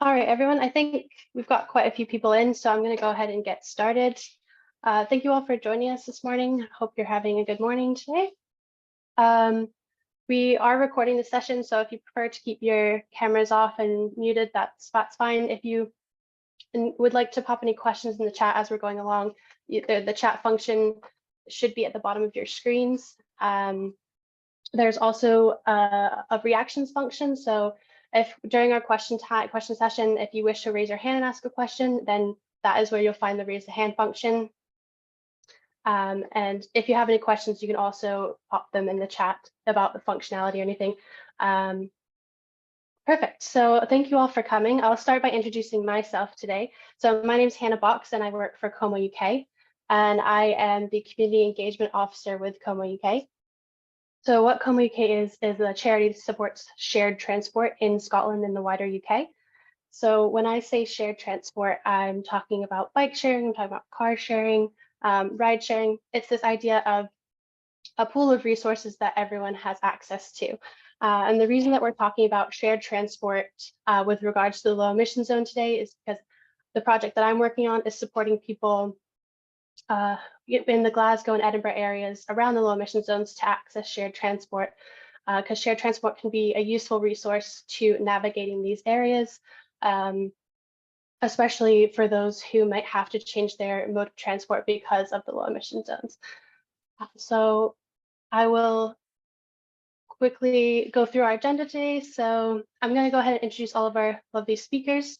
All right, everyone, I think we've got quite a few people in, so I'm going to go ahead and get started. Thank you all for joining us this morning. Hope you're having a good morning today. We are recording the session, so if you prefer to keep your cameras off and muted, that's fine. If you would like to pop any questions in the chat as we're going along, the chat function should be at the bottom of your screens. There's also a reactions function, so if during our question session, if you wish to raise your hand and ask a question, then that is where you'll find the raise the hand function. And if you have any questions, you can also pop them in the chat about the functionality or anything. Perfect. So thank you all for coming. I'll start by introducing myself today. So my name is Hannah Box and I work for Como UK, and I am the Community Engagement Officer with Como UK. So what Como UK is a charity that supports shared transport in Scotland and the wider UK. So when I say shared transport, I'm talking about bike sharing, I'm talking about car sharing, ride sharing. It's this idea of a pool of resources that everyone has access to. And the reason that we're talking about shared transport with regards to the low emission zone today is because the project that I'm working on is supporting people in the Glasgow and Edinburgh areas around the low emission zones to access shared transport, because shared transport can be a useful resource to navigating these areas, especially for those who might have to change their mode of transport because of the low emission zones. So I will quickly go through our agenda today. So I'm going to go ahead and introduce all of our lovely speakers.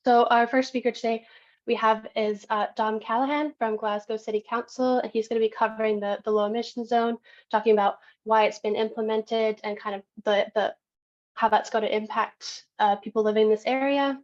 So our first speaker today we have is Dom Callahan from Glasgow City Council, and he's going to be covering the low emission zone, talking about why it's been implemented and kind of the how that's going to impact people living in this area.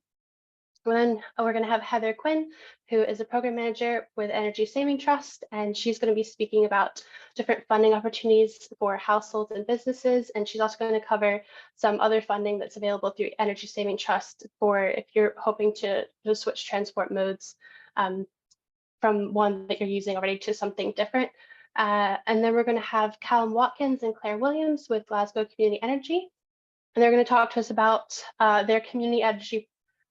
And then we're going to have Heather Quinn, who is a program manager with Energy Saving Trust, and she's going to be speaking about different funding opportunities for households and businesses. And she's also going to cover some other funding that's available through Energy Saving Trust for if you're hoping to switch transport modes from one that you're using already to something different. And then we're going to have Callum Watkins and Claire Williams with Glasgow Community Energy. And they're going to talk to us about their community energy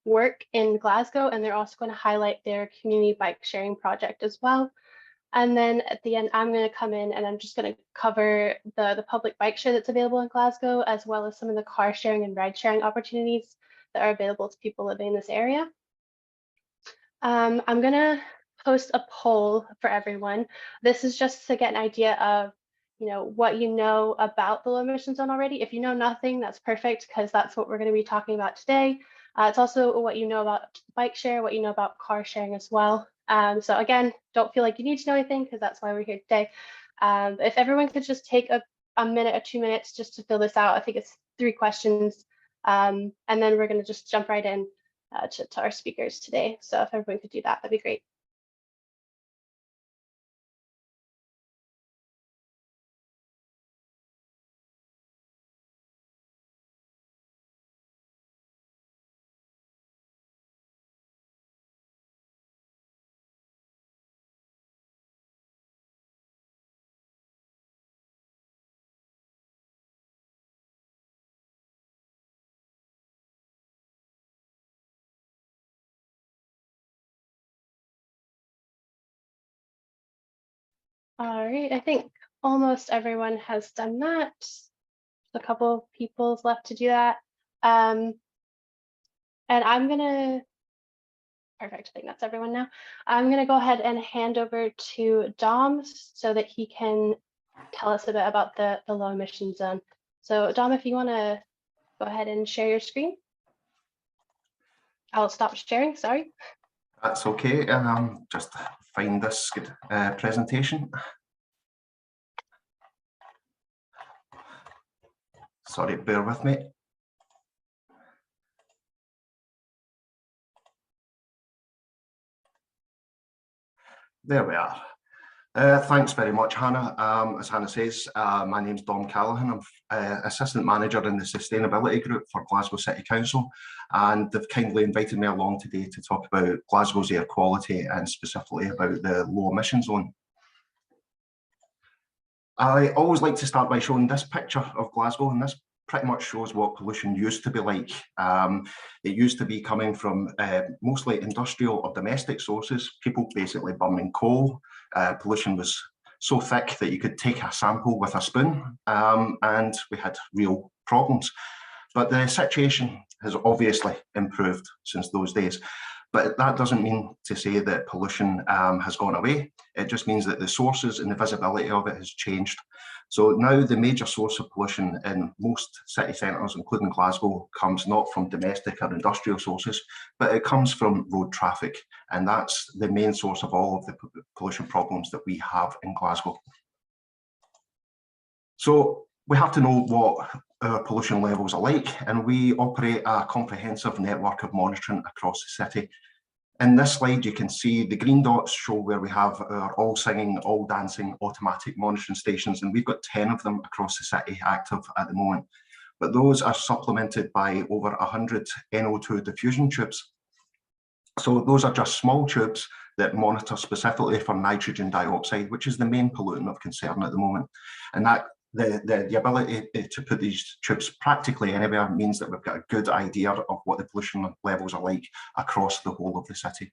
work in Glasgow, and they're also going to highlight their community bike sharing project as well. And then at the end, I'm going to come in and I'm just going to cover the public bike share that's available in Glasgow, as well as some of the car sharing and ride sharing opportunities that are available to people living in this area. I'm going to post a poll for everyone. This is just to get an idea of what you know about the low emission zone already. If you know nothing, that's perfect, because that's what we're going to be talking about today. It's also what you know about bike share, what you know about car sharing as well. So again, don't feel like you need to know anything, because that's why we're here today. If everyone could just take a minute or 2 minutes just to fill this out. I think it's 3 questions. And then we're going to just jump right in to our speakers today. So if everyone could do that, that'd be great. All right, I think almost everyone has done that. A couple of people's left to do that. And I'm gonna, perfect, I think that's everyone now. I'm gonna go ahead and hand over to Dom so that he can tell us a bit about the low emission zone. So Dom, if you wanna go ahead and share your screen. I'll stop sharing, sorry. That's okay, and just find this good presentation. Sorry, bear with me. There we are. Thanks very much, Hannah. As Hannah says, my name's Dom Callahan. I'm Assistant Manager in the Sustainability Group for Glasgow City Council, and they've kindly invited me along today to talk about Glasgow's air quality and specifically about the low emission zone. I always like to start by showing this picture of Glasgow, and this pretty much shows what pollution used to be like. It used to be coming from mostly industrial or domestic sources, people basically burning coal. Pollution was so thick that you could take a sample with a spoon, and we had real problems. But the situation has obviously improved since those days. But that doesn't mean to say that pollution has gone away. It just means that the sources and the visibility of it has changed. So now the major source of pollution in most city centres, including Glasgow, comes not from domestic or industrial sources, but it comes from road traffic. And that's the main source of all of the pollution problems that we have in Glasgow. So we have to know what our pollution levels are like, and we operate a comprehensive network of monitoring across the city. In this slide, you can see the green dots show where we have our all singing, all dancing automatic monitoring stations, and we've got 10 of them across the city active at the moment. But those are supplemented by over 100 NO2 diffusion tubes. So those are just small tubes that monitor specifically for nitrogen dioxide, which is the main pollutant of concern at the moment. And that the ability to put these tubes practically anywhere means that we've got a good idea of what the pollution levels are like across the whole of the city.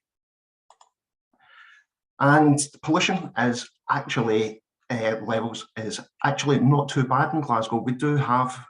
And pollution is actually, levels is actually not too bad in Glasgow. We do have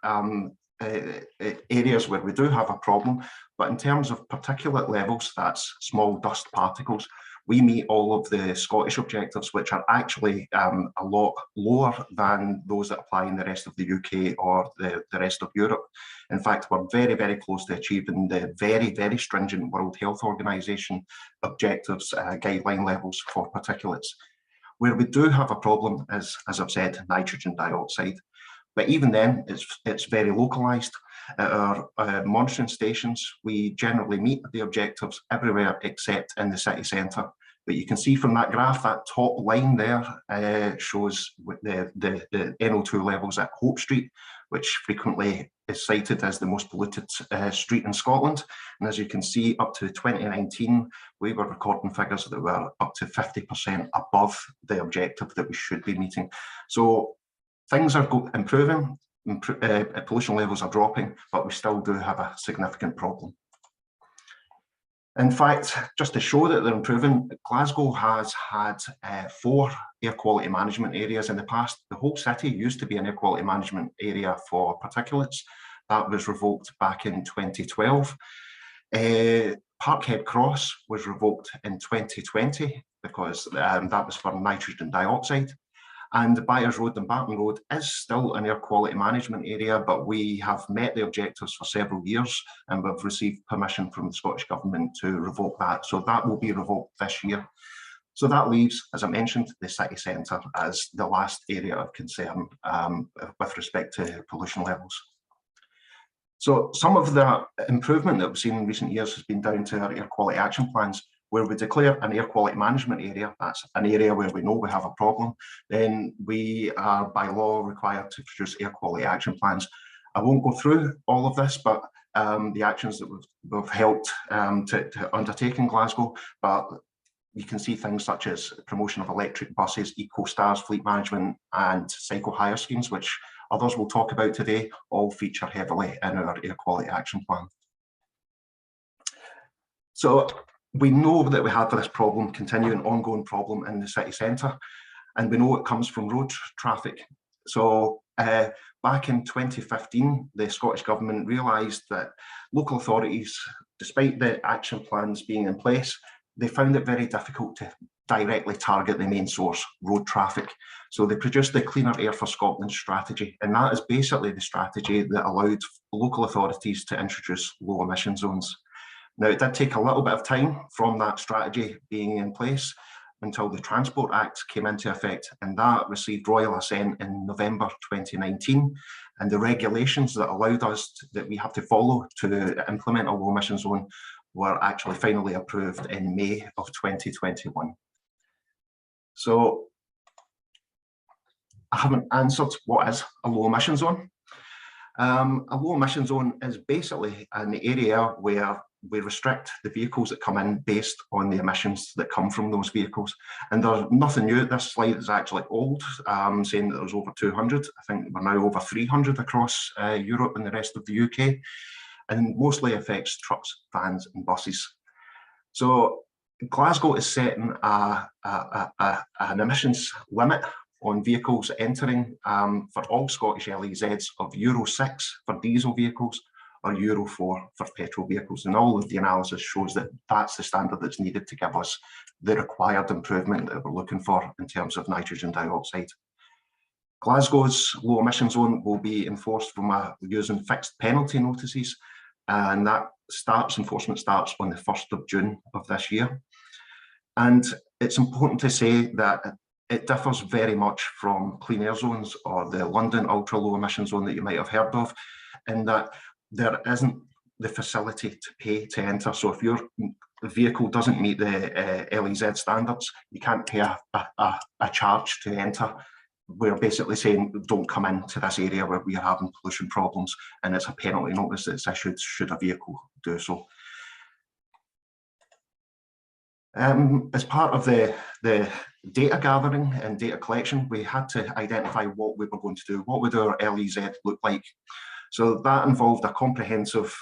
areas where we do have a problem, but in terms of particulate levels, that's small dust particles, we meet all of the Scottish objectives, which are actually a lot lower than those that apply in the rest of the UK or the rest of Europe. In fact, we're very, very close to achieving the very, very stringent World Health Organization objectives, guideline levels for particulates. Where we do have a problem is, as I've said, nitrogen dioxide. But even then, it's very localised. At our monitoring stations, we generally meet the objectives everywhere except in the city centre. But you can see from that graph, that top line there shows the NO2 levels at Hope Street, which frequently is cited as the most polluted street in Scotland. And as you can see, up to 2019, we were recording figures that were up to 50% above the objective that we should be meeting. So things are improving, pollution levels are dropping, but we still do have a significant problem. In fact, just to show that they're improving, Glasgow has had 4 air quality management areas in the past. The whole city used to be an air quality management area for particulates. That was revoked back in 2012. Parkhead Cross was revoked in 2020 because that was for nitrogen dioxide. And Byers Road and Barton Road is still an air quality management area, but we have met the objectives for several years and we've received permission from the Scottish Government to revoke that. So that will be revoked this year. So that leaves, as I mentioned, the city centre as the last area of concern with respect to pollution levels. So some of the improvement that we've seen in recent years has been down to our air quality action plans, where we declare an air quality management area, that's an area where we know we have a problem, then we are by law required to produce air quality action plans. I won't go through all of this, but the actions that we've helped to undertake in Glasgow, but you can see things such as promotion of electric buses, eco-stars, fleet management, and cycle hire schemes, which others will talk about today, all feature heavily in our air quality action plan. So we know that we have this problem, continuing ongoing problem in the city centre, and we know it comes from road traffic. So back in 2015, the Scottish Government realised that local authorities, despite the action plans being in place, they found it very difficult to directly target the main source, road traffic. So they produced the Cleaner Air for Scotland strategy, and that is basically the strategy that allowed local authorities to introduce low emission zones. Now, it did take a little bit of time from that strategy being in place until the Transport Act came into effect, and that received royal assent in November 2019. And the regulations that allowed us that we have to follow to implement a low emission zone were actually finally approved in May of 2021. So I haven't answered what is a low emission zone. A low emission zone is basically an area where we restrict the vehicles that come in based on the emissions that come from those vehicles. And there's nothing new. This slide is actually old, saying that there's over 200. I think we're now over 300 across Europe and the rest of the UK, and mostly affects trucks, vans and buses. So Glasgow is setting an emissions limit on vehicles entering for all Scottish LEZs of Euro 6 for diesel vehicles or Euro 4 for petrol vehicles. And all of the analysis shows that that's the standard that's needed to give us the required improvement that we're looking for in terms of nitrogen dioxide. Glasgow's low emission zone will be enforced from using fixed penalty notices, and that enforcement starts on the 1st of June of this year. And it's important to say that it differs very much from clean air zones or the London ultra low emission zone that you might have heard of, in that there isn't the facility to pay to enter. So if your vehicle doesn't meet the LEZ standards, you can't pay a charge to enter. We're basically saying, don't come into this area where we are having pollution problems, and it's a penalty notice that's issued should a vehicle do so. As part of the data gathering and data collection, we had to identify what we were going to do. What would our LEZ look like? So that involved a comprehensive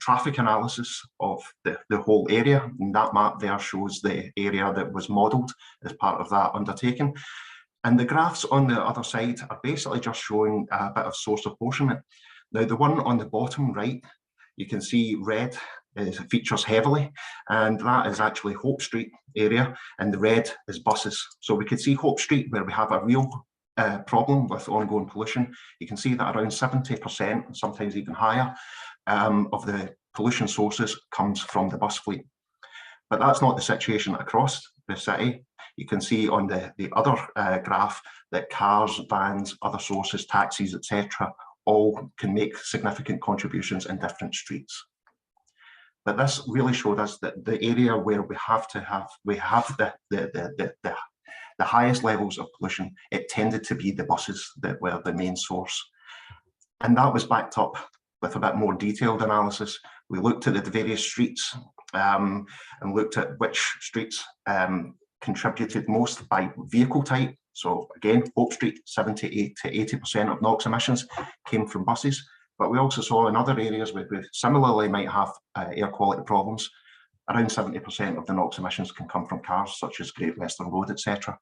traffic analysis of the whole area, and that map there shows the area that was modelled as part of that undertaking. And the graphs on the other side are basically just showing a bit of source apportionment. Now, the one on the bottom right, you can see red features heavily, and that is actually Hope Street area, and the red is buses. So we could see Hope Street, where we have a real problem with ongoing pollution. You can see that around 70%, sometimes even higher, of the pollution sources comes from the bus fleet. But that's not the situation across the city. You can see on the other graph that cars, vans, other sources, taxis, etc., all can make significant contributions in different streets. But this really showed us that the area where we have the highest levels of pollution, it tended to be the buses that were the main source. And that was backed up with a bit more detailed analysis. We looked at the various streets and looked at which streets contributed most by vehicle type. So again, Hope Street, 78 to 80% of NOx emissions came from buses. But we also saw in other areas where we similarly might have air quality problems, around 70% of the NOx emissions can come from cars, such as Great Western Road, etc.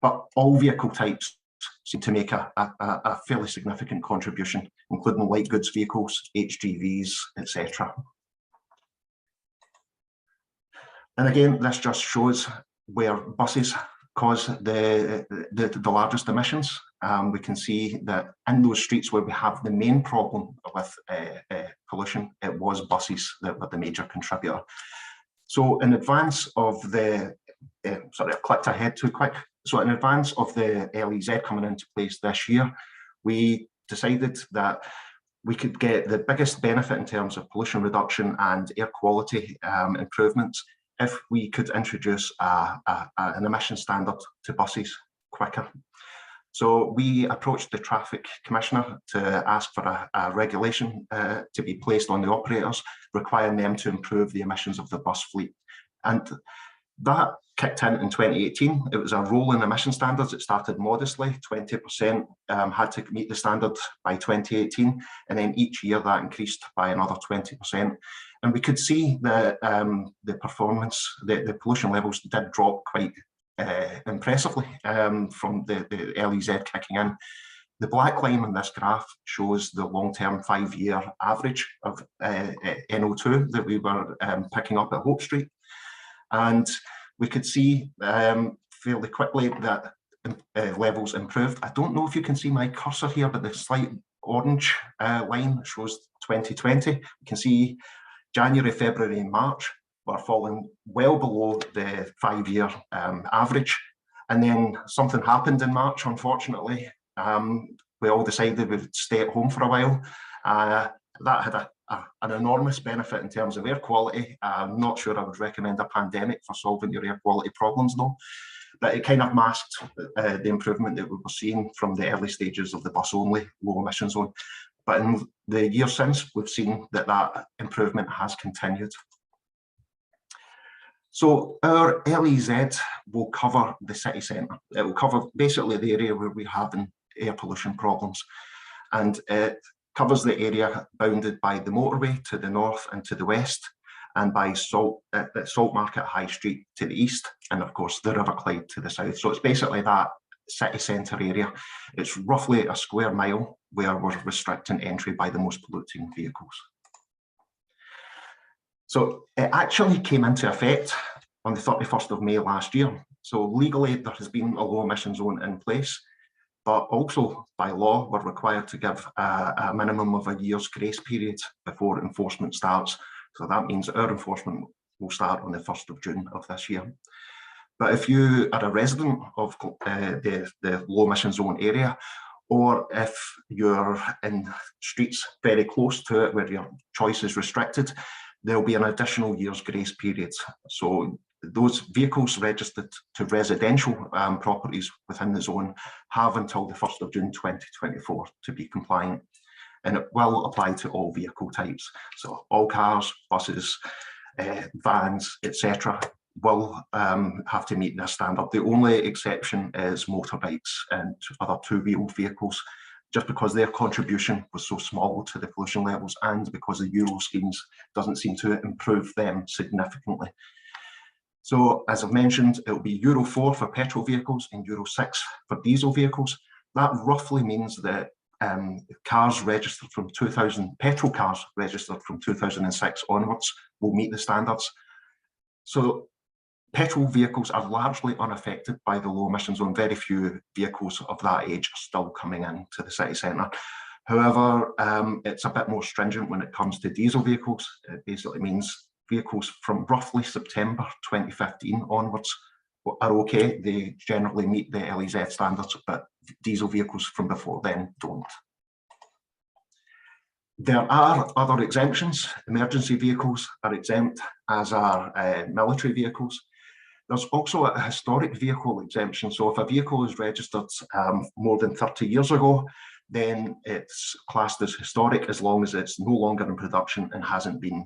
But all vehicle types seem to make a fairly significant contribution, including light goods vehicles, HGVs, etc. And again, this just shows where buses cause the largest emissions. We can see that in those streets where we have the main problem with pollution, it was buses that were the major contributor. So in advance of the, sorry, I clicked ahead too quick. So in advance of the LEZ coming into place this year, we decided that we could get the biggest benefit in terms of pollution reduction and air quality improvements if we could introduce an emission standard to buses quicker. So we approached the Traffic Commissioner to ask for a regulation to be placed on the operators, requiring them to improve the emissions of the bus fleet. And that kicked in 2018. It was a rolling emission standards. It started modestly, 20% had to meet the standard by 2018. And then each year that increased by another 20%. And we could see that the performance, the pollution levels did drop quite impressively from the LEZ kicking in. The black line on this graph shows the long-term 5-year average of NO2 that we were picking up at Hope Street. And we could see fairly quickly that levels improved. I don't know if you can see my cursor here, but the slight orange line shows 2020. You can see January, February and March were falling well below the 5-year average. And then something happened in March, unfortunately. We all decided we'd stay at home for a while. That had an enormous benefit in terms of air quality. I'm not sure I would recommend a pandemic for solving your air quality problems though, but it kind of masked the improvement that we were seeing from the early stages of the bus-only low emission zone. But in the years since, we've seen that that improvement has continued. So our LEZ will cover the city centre. It will cover basically the area where we're having air pollution problems. And it covers the area bounded by the motorway to the north and to the west, and by Salt Market High Street to the east, and of course the River Clyde to the south. So it's basically that city centre area. It's roughly a square mile where we're restricting entry by the most polluting vehicles. So it actually came into effect on the 31st of May last year. So legally there has been a low emission zone in place, but also by law we're required to give a minimum of a year's grace period before enforcement starts. So that means our enforcement will start on the 1st of June of this year. But if you are a resident of the low emission zone area, or if you're in streets very close to it where your choice is restricted, there'll be an additional year's grace period. So those vehicles registered to residential properties within the zone have until the 1st of June 2024 to be compliant. And it will apply to all vehicle types. So all cars, buses, vans, etc. will have to meet this standard. The only exception is motorbikes and other two-wheeled vehicles, just because their contribution was so small to the pollution levels and because the Euro schemes doesn't seem to improve them significantly. So as I've mentioned, it will be Euro 4 for petrol vehicles and Euro 6 for diesel vehicles. That roughly means that cars registered from 2000, petrol cars registered from 2006 onwards will meet the standards. So petrol vehicles are largely unaffected by the low emission zone. Very few vehicles of that age are still coming into the city centre. However, it's a bit more stringent when it comes to diesel vehicles. It basically means vehicles from roughly September 2015 onwards are okay. They generally meet the LEZ standards, but diesel vehicles from before then don't. There are other exemptions. Emergency vehicles are exempt, as are military vehicles. There's also a historic vehicle exemption. So if a vehicle is registered more than 30 years ago, then it's classed as historic as long as it's no longer in production and hasn't been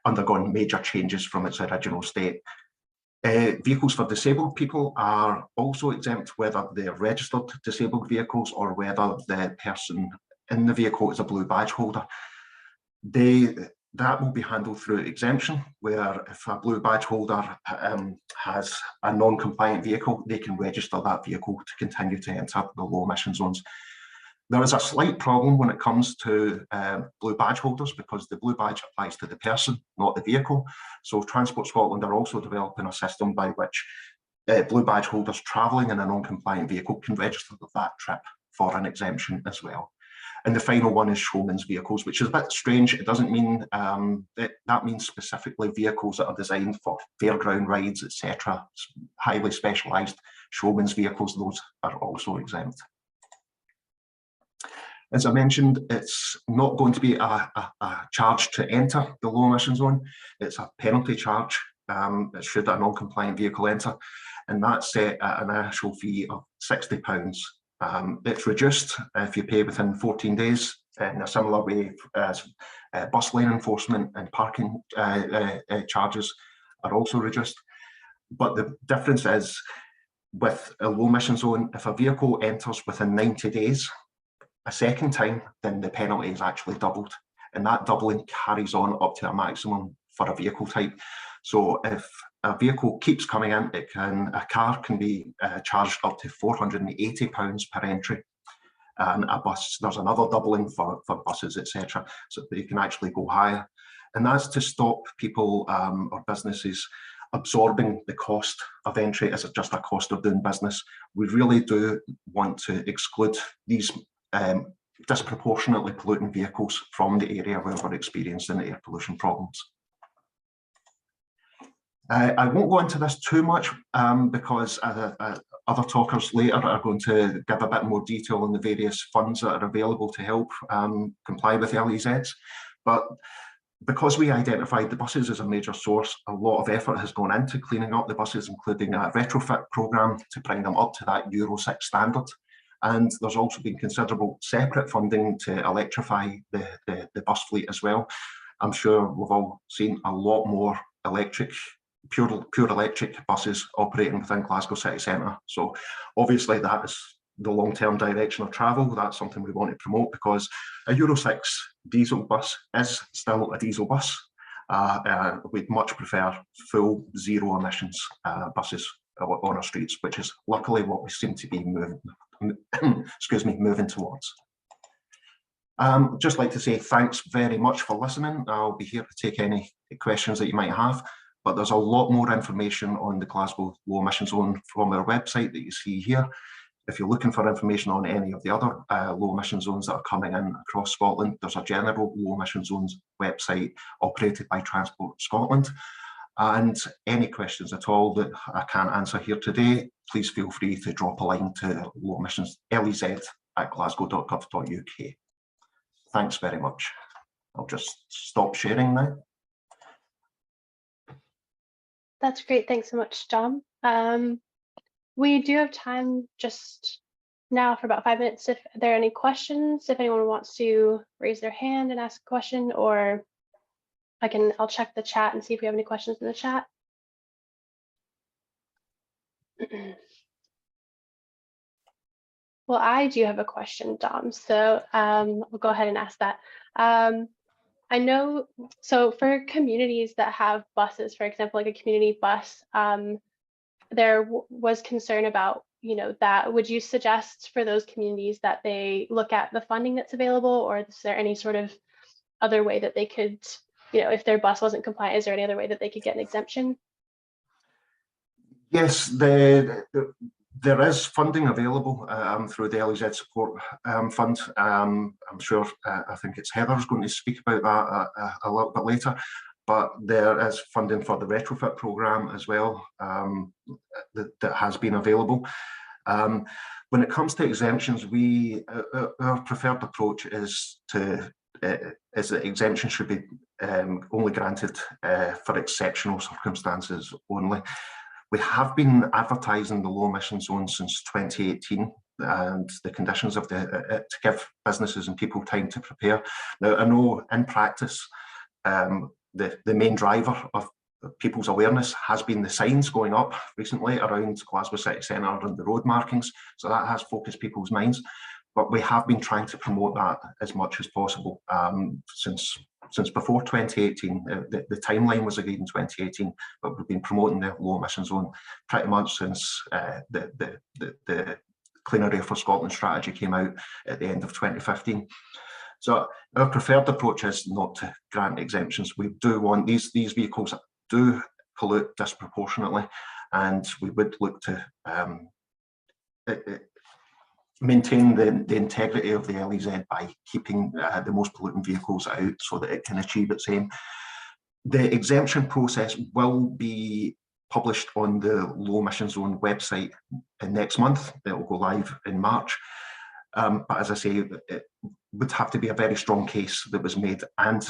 undergone major changes from its original state. Vehicles for disabled people are also exempt, whether they're registered disabled vehicles or whether the person in the vehicle is a blue badge holder. That will be handled through exemption, where if a blue badge holder has a non-compliant vehicle, they can register that vehicle to continue to enter the low emission zones. There is a slight problem when it comes to blue badge holders, because the blue badge applies to the person, not the vehicle. So Transport Scotland are also developing a system by which blue badge holders travelling in a non-compliant vehicle can register that trip for an exemption as well. And the final one is showman's vehicles, which is a bit strange. It doesn't mean that means specifically vehicles that are designed for fairground rides, etc. Highly specialised showman's vehicles, those are also exempt. As I mentioned, it's not going to be a charge to enter the low emission zone. It's a penalty charge should a non-compliant vehicle enter, and that's set at an initial fee of £60. It's reduced if you pay within 14 days in a similar way as bus lane enforcement and parking charges are also reduced. But the difference is, with a low emission zone, if a vehicle enters within 90 days, a second time, then the penalty is actually doubled, and that doubling carries on up to a maximum for a vehicle type. So if a vehicle keeps coming in, a car can be charged up to £480 per entry, and a bus, there's another doubling for buses, etc. So they can actually go higher, and that's to stop people or businesses absorbing the cost of entry as just a cost of doing business. We really do want to exclude these disproportionately polluting vehicles from the area where we're experiencing air pollution problems. I won't go into this too much because other talkers later are going to give a bit more detail on the various funds that are available to help comply with LEZs. But because we identified the buses as a major source, a lot of effort has gone into cleaning up the buses, including a retrofit programme to bring them up to that Euro 6 standard. And there's also been considerable separate funding to electrify the bus fleet as well. I'm sure we've all seen a lot more electric, pure electric buses operating within Glasgow city centre. So obviously that is the long-term direction of travel. That's something we want to promote, because a Euro 6 diesel bus is still a diesel bus. We'd much prefer full zero emissions buses on our streets, which is luckily what we seem to be moving towards. Just like to say thanks very much for listening. I'll be here to take any questions that you might have, but there's a lot more information on the Glasgow Low Emission Zone from our website that you see here. If you're looking for information on any of the other low emission zones that are coming in across Scotland, there's a general low emission zones website operated by Transport Scotland. And any questions at all that I can't answer here today, please feel free to drop a line to low emissions lez@glasgow.gov.uk. Thanks very much. I'll just stop sharing now. That's great. Thanks so much, Dom. We do have time just now for about 5 minutes. If there are any questions, if anyone wants to raise their hand and ask a question, or I'll check the chat and see if we have any questions in the chat. Well, I do have a question, Dom, so we'll go ahead and ask that. I know, so for communities that have buses, for example, like a community bus, there was concern about, that. Would you suggest for those communities that they look at the funding that's available, or is there any sort of other way that they could, if their bus wasn't compliant, is there any other way that they could get an exemption? Yes, there is funding available through the LEZ Support Fund. I'm sure, I think it's Heather's going to speak about that a little bit later, but there is funding for the retrofit programme as well that has been available. When it comes to exemptions, our preferred approach is that exemption should be only granted for exceptional circumstances only. We have been advertising the low emission zone since 2018, and the conditions of to give businesses and people time to prepare. Now, I know in practice, the main driver of people's awareness has been the signs going up recently around Glasgow city centre and the road markings, so that has focused people's minds. But we have been trying to promote that as much as possible since before 2018. The timeline was agreed in 2018, but we've been promoting the low emission zone pretty much since the Cleaner Air for Scotland strategy came out at the end of 2015. So our preferred approach is not to grant exemptions. We do want these vehicles do pollute disproportionately, and we would look to maintain the integrity of the LEZ by keeping the most polluting vehicles out so that it can achieve its aim. The exemption process will be published on the Low Emission Zone website next month. It will go live in March. But as I say, it would have to be a very strong case that was made, and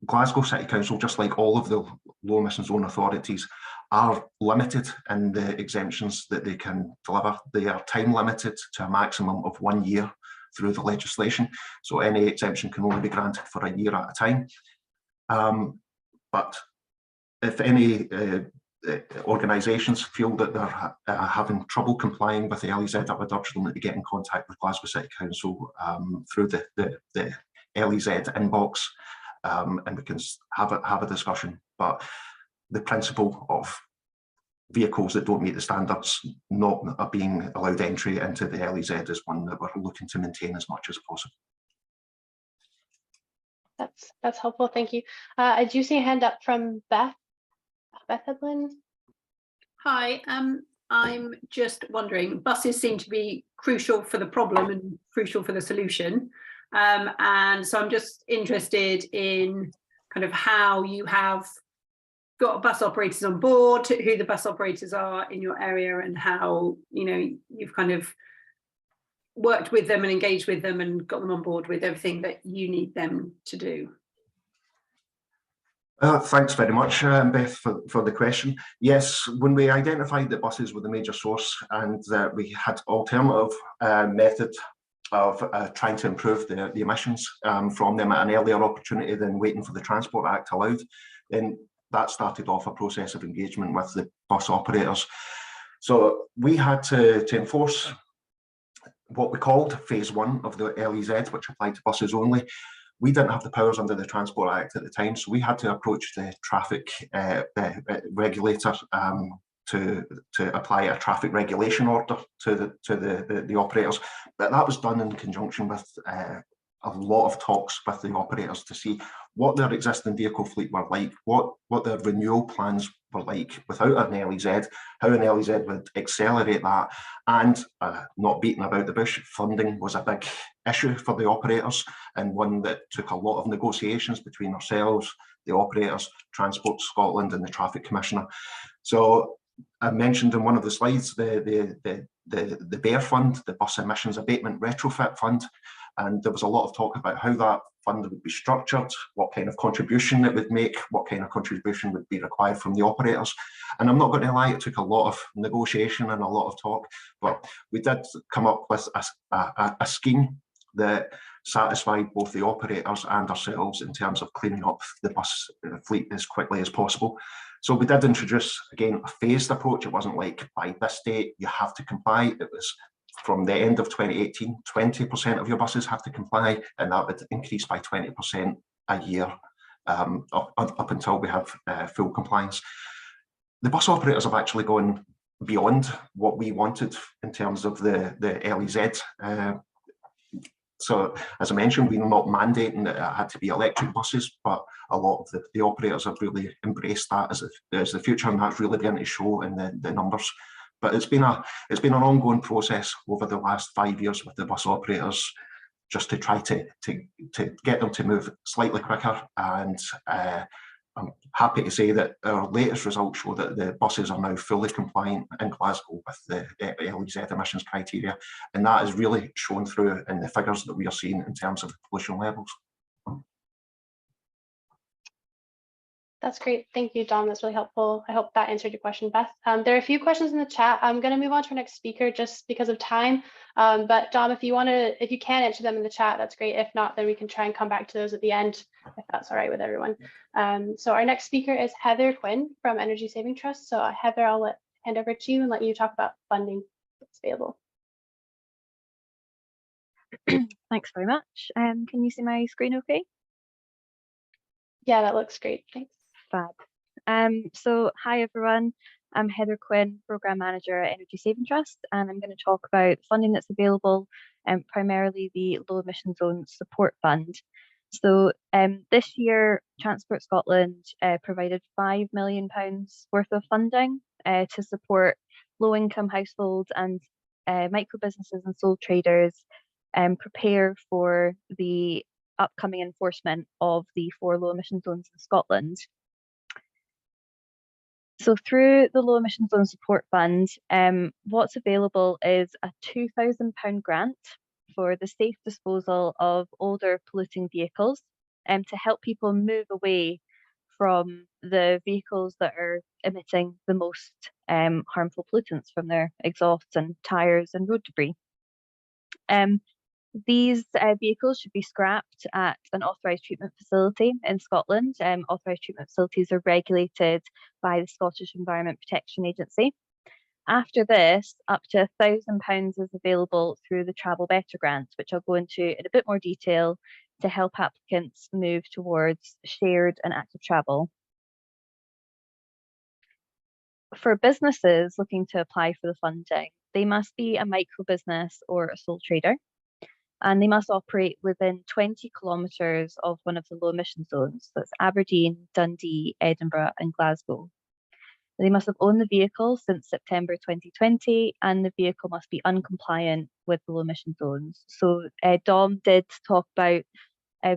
Glasgow City Council, just like all of the low emission zone authorities, are limited in the exemptions that they can deliver. They are time limited to a maximum of 1 year through the legislation. So any exemption can only be granted for a year at a time. But if any organisations feel that they're having trouble complying with the LEZ, I would urge them to get in contact with Glasgow City Council through the LEZ inbox, and we can have a discussion. But the principle of vehicles that don't meet the standards not being allowed entry into the LEZ is one that we're looking to maintain as much as possible. That's helpful, thank you. I do see a hand up from Beth Hedlin. Hi, I'm just wondering, buses seem to be crucial for the problem and crucial for the solution. And so I'm just interested in kind of how you have got bus operators on board, who the bus operators are in your area, and how, you've kind of worked with them and engaged with them and got them on board with everything that you need them to do. Thanks very much, Beth, for the question. Yes, when we identified that buses were the major source and that we had alternative method of trying to improve the emissions from them at an earlier opportunity than waiting for the Transport Act allowed, then that started off a process of engagement with the bus operators. So we had to enforce what we called phase 1 of the LEZ, which applied to buses only. We didn't have the powers under the Transport Act at the time, so we had to approach the traffic regulator to apply a traffic regulation order to the operators. But that was done in conjunction with a lot of talks with the operators to see what their existing vehicle fleet were like, what their renewal plans were like without an LEZ, how an LEZ would accelerate that, and not beating about the bush, funding was a big issue for the operators, and one that took a lot of negotiations between ourselves, the operators, Transport Scotland and the Traffic Commissioner. So I mentioned in one of the slides the BEAR fund, the Bus Emissions Abatement Retrofit Fund, and there was a lot of talk about how that fund would be structured, what kind of contribution it would make, what kind of contribution would be required from the operators. And I'm not going to lie, it took a lot of negotiation and a lot of talk, but we did come up with a scheme that satisfied both the operators and ourselves in terms of cleaning up the bus fleet as quickly as possible. So we did introduce, again, a phased approach. It wasn't like by this date you have to comply. It was from the end of 2018, 20% of your buses have to comply, and that would increase by 20% a year up until we have full compliance. The bus operators have actually gone beyond what we wanted in terms of the LEZ. So as I mentioned, we're not mandating that it had to be electric buses, but a lot of the operators have really embraced that as the future, and that's really beginning to show in the numbers. But it's been an ongoing process over the last 5 years with the bus operators, just to try to get them to move slightly quicker. And I'm happy to say that our latest results show that the buses are now fully compliant in Glasgow with the LEZ emissions criteria, and that is really shown through in the figures that we are seeing in terms of pollution levels. That's great. Thank you, Dom. That's really helpful. I hope that answered your question, Beth. There are a few questions in the chat. I'm going to move on to our next speaker just because of time. But Dom, if you can answer them in the chat, that's great. If not, then we can try and come back to those at the end, if that's all right with everyone. So our next speaker is Heather Quinn from Energy Saving Trust. So Heather, I'll hand over to you and let you talk about funding that's available. Thanks very much. Can you see my screen okay? Yeah, that looks great. Thanks. Fab. So hi everyone, I'm Heather Quinn, Programme Manager at Energy Saving Trust, and I'm going to talk about funding that's available, primarily the Low Emission Zone Support Fund. So this year, Transport Scotland provided £5 million worth of funding to support low-income households and micro businesses and sole traders prepare for the upcoming enforcement of the 4 low emission zones in Scotland. So through the Low Emission Zone Support Fund, what's available is a £2,000 grant for the safe disposal of older polluting vehicles to help people move away from the vehicles that are emitting the most harmful pollutants from their exhausts and tyres and road debris. These vehicles should be scrapped at an authorised treatment facility in Scotland. Authorised treatment facilities are regulated by the Scottish Environment Protection Agency. After this, up to £1,000 is available through the Travel Better grant, which I'll go into in a bit more detail to help applicants move towards shared and active travel. For businesses looking to apply for the funding, they must be a micro business or a sole trader, and they must operate within 20 kilometres of one of the low emission zones. That's Aberdeen, Dundee, Edinburgh and Glasgow. They must have owned the vehicle since September 2020, and the vehicle must be uncompliant with the low emission zones. So Dom did talk about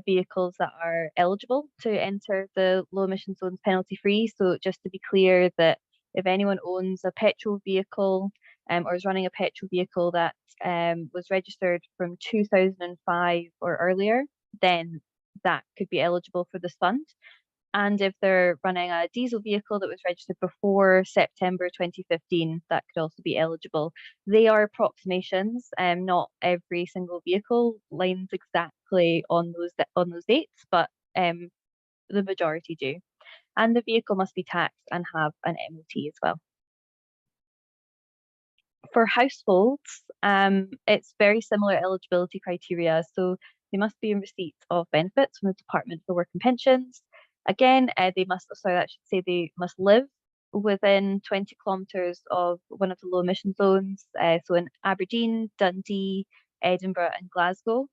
vehicles that are eligible to enter the low emission zones penalty free. So just to be clear, that if anyone owns a petrol vehicle or is running a petrol vehicle that was registered from 2005 or earlier, then that could be eligible for this fund. And if they're running a diesel vehicle that was registered before September 2015, that could also be eligible. They are approximations, not every single vehicle lines exactly on those dates, but the majority do. And the vehicle must be taxed and have an MOT as well. For households, it's very similar eligibility criteria. So they must be in receipt of benefits from the Department for Work and Pensions. Again, they must live within 20 kilometres of one of the low emission zones. So in Aberdeen, Dundee, Edinburgh and Glasgow.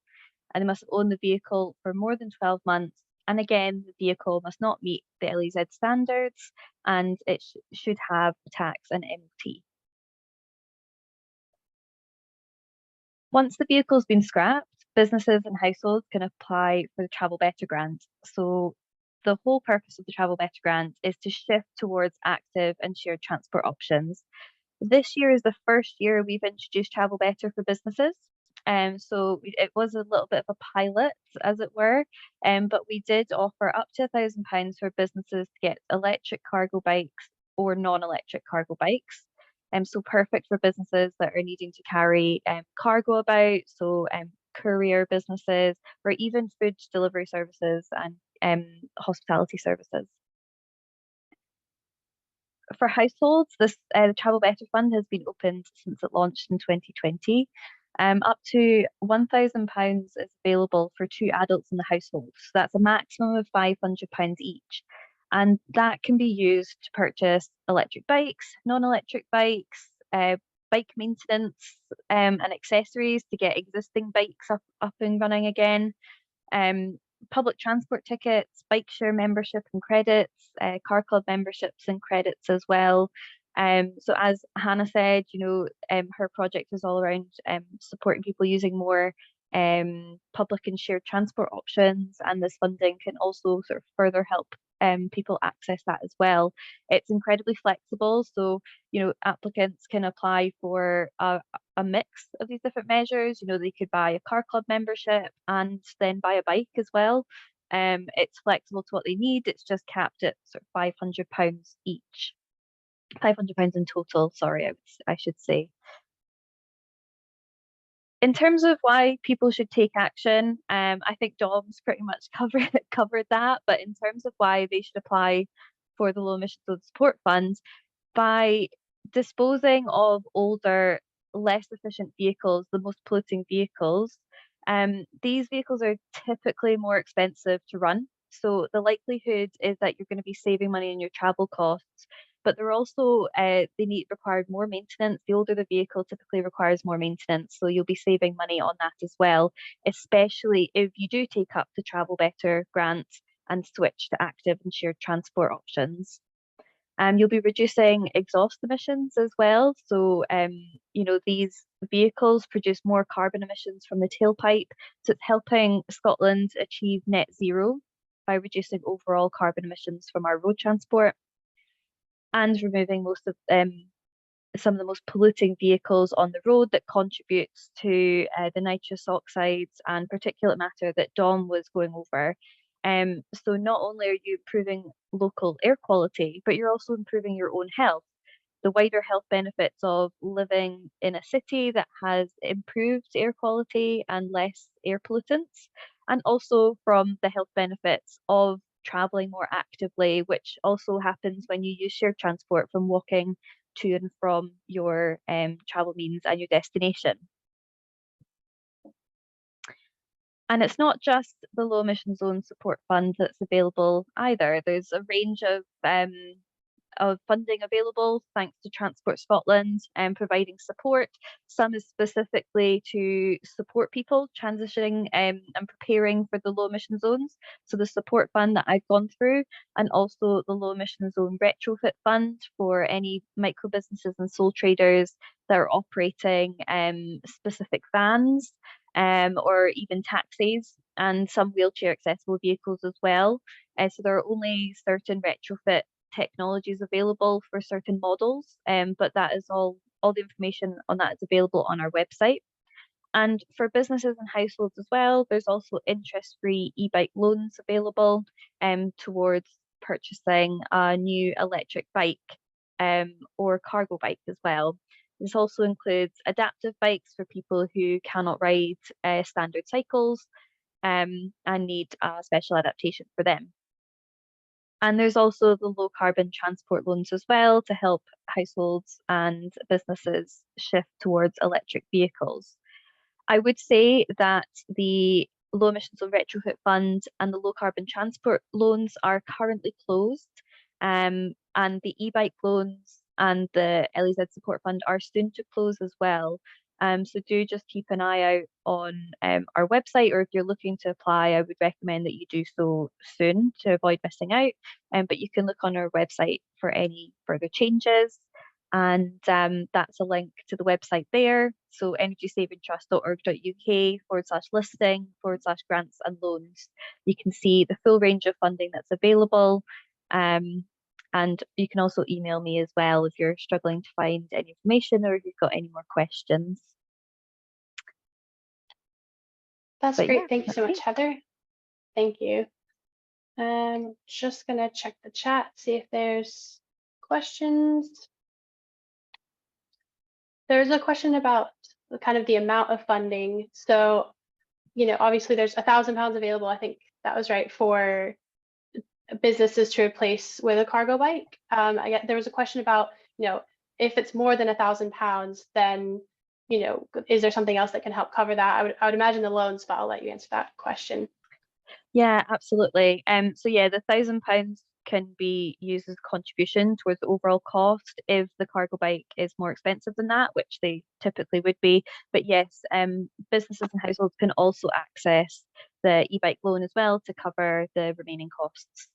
And they must own the vehicle for more than 12 months. And again, the vehicle must not meet the LEZ standards, and it should have tax and MOT. Once the vehicle's been scrapped, businesses and households can apply for the Travel Better grant. So the whole purpose of the Travel Better grant is to shift towards active and shared transport options. This year is the first year we've introduced Travel Better for businesses. So it was a little bit of a pilot, as it were, but we did offer up to £1,000 for businesses to get electric cargo bikes or non-electric cargo bikes. So perfect for businesses that are needing to carry cargo about, so courier businesses, or even food delivery services and hospitality services. For households, the Travel Better Fund has been opened since it launched in 2020. Up to £1,000 is available for 2 adults in the household. So that's a maximum of £500 each. And that can be used to purchase electric bikes, non-electric bikes, bike maintenance and accessories to get existing bikes up and running again, public transport tickets, bike share membership and credits, car club memberships and credits as well. So as Hannah said, her project is all around supporting people using more public and shared transport options, and this funding can also sort of further help people access that as well. It's incredibly flexible, so applicants can apply for a mix of these different measures. They could buy a car club membership and then buy a bike as well. It's flexible to what they need. It's just capped at sort of £500 each. £500 in total, sorry, I should say. In terms of why people should take action, I think Dom's pretty much covered that, but in terms of why they should apply for the Low Emission Zone Support Fund, by disposing of older, less efficient vehicles, the most polluting vehicles, these vehicles are typically more expensive to run. So the likelihood is that you're going to be saving money on your travel costs, but they're also, require more maintenance. The older the vehicle typically requires more maintenance, so you'll be saving money on that as well, especially if you do take up the Travel Better grant and switch to active and shared transport options. You'll be reducing exhaust emissions as well. So, these vehicles produce more carbon emissions from the tailpipe. So it's helping Scotland achieve net zero by reducing overall carbon emissions from our road transport and removing most of some of the most polluting vehicles on the road that contributes to the nitrous oxides and particulate matter that Dom was going over. So not only are you improving local air quality, but you're also improving your own health. The wider health benefits of living in a city that has improved air quality and less air pollutants, and also from the health benefits of travelling more actively, which also happens when you use shared transport from walking to and from your travel means and your destination. And it's not just the Low Emission Zone Support Fund that's available either. There's a range of funding available thanks to Transport Scotland and providing support. Some is specifically to support people transitioning and preparing for the low emission zones. So the support fund that I've gone through, and also the Low Emission Zone Retrofit Fund for any micro businesses and sole traders that are operating specific vans or even taxis, and some wheelchair accessible vehicles as well. So there are only certain retrofit technologies available for certain models, but that is all the information on that is available on our website. And for businesses and households as well, there's also interest-free e-bike loans available towards purchasing a new electric bike or cargo bike as well. This also includes adaptive bikes for people who cannot ride standard cycles and need a special adaptation for them. And there's also the low carbon transport loans as well to help households and businesses shift towards electric vehicles. I would say that the low emissions loan retrofit fund and the low carbon transport loans are currently closed, and the e-bike loans and the LEZ support fund are soon to close as well. So do just keep an eye out on our website, or if you're looking to apply, I would recommend that you do so soon to avoid missing out. But you can look on our website for any further changes. And that's a link to the website there. So energysavingtrust.org.uk/listing/grants and loans. You can see the full range of funding that's available. And you can also email me as well if you're struggling to find any information or if you've got any more questions. That's But great. yeah, Thank you so that's much, Heather. Thank you. Just gonna check the chat, see if there's questions. There's a question about the kind of the amount of funding. So, you know, obviously there's £1,000 available. I think that was right for businesses to replace with a cargo bike. There was a question about, you know, if it's more than £1,000, then, you know, is there something else that can help cover that? I would imagine the loans, but I'll let you answer that question. Yeah, absolutely. So yeah, the £1,000 can be used as a contribution towards the overall cost if the cargo bike is more expensive than that, which they typically would be. But yes, businesses and households can also access the e-bike loan as well to cover the remaining costs.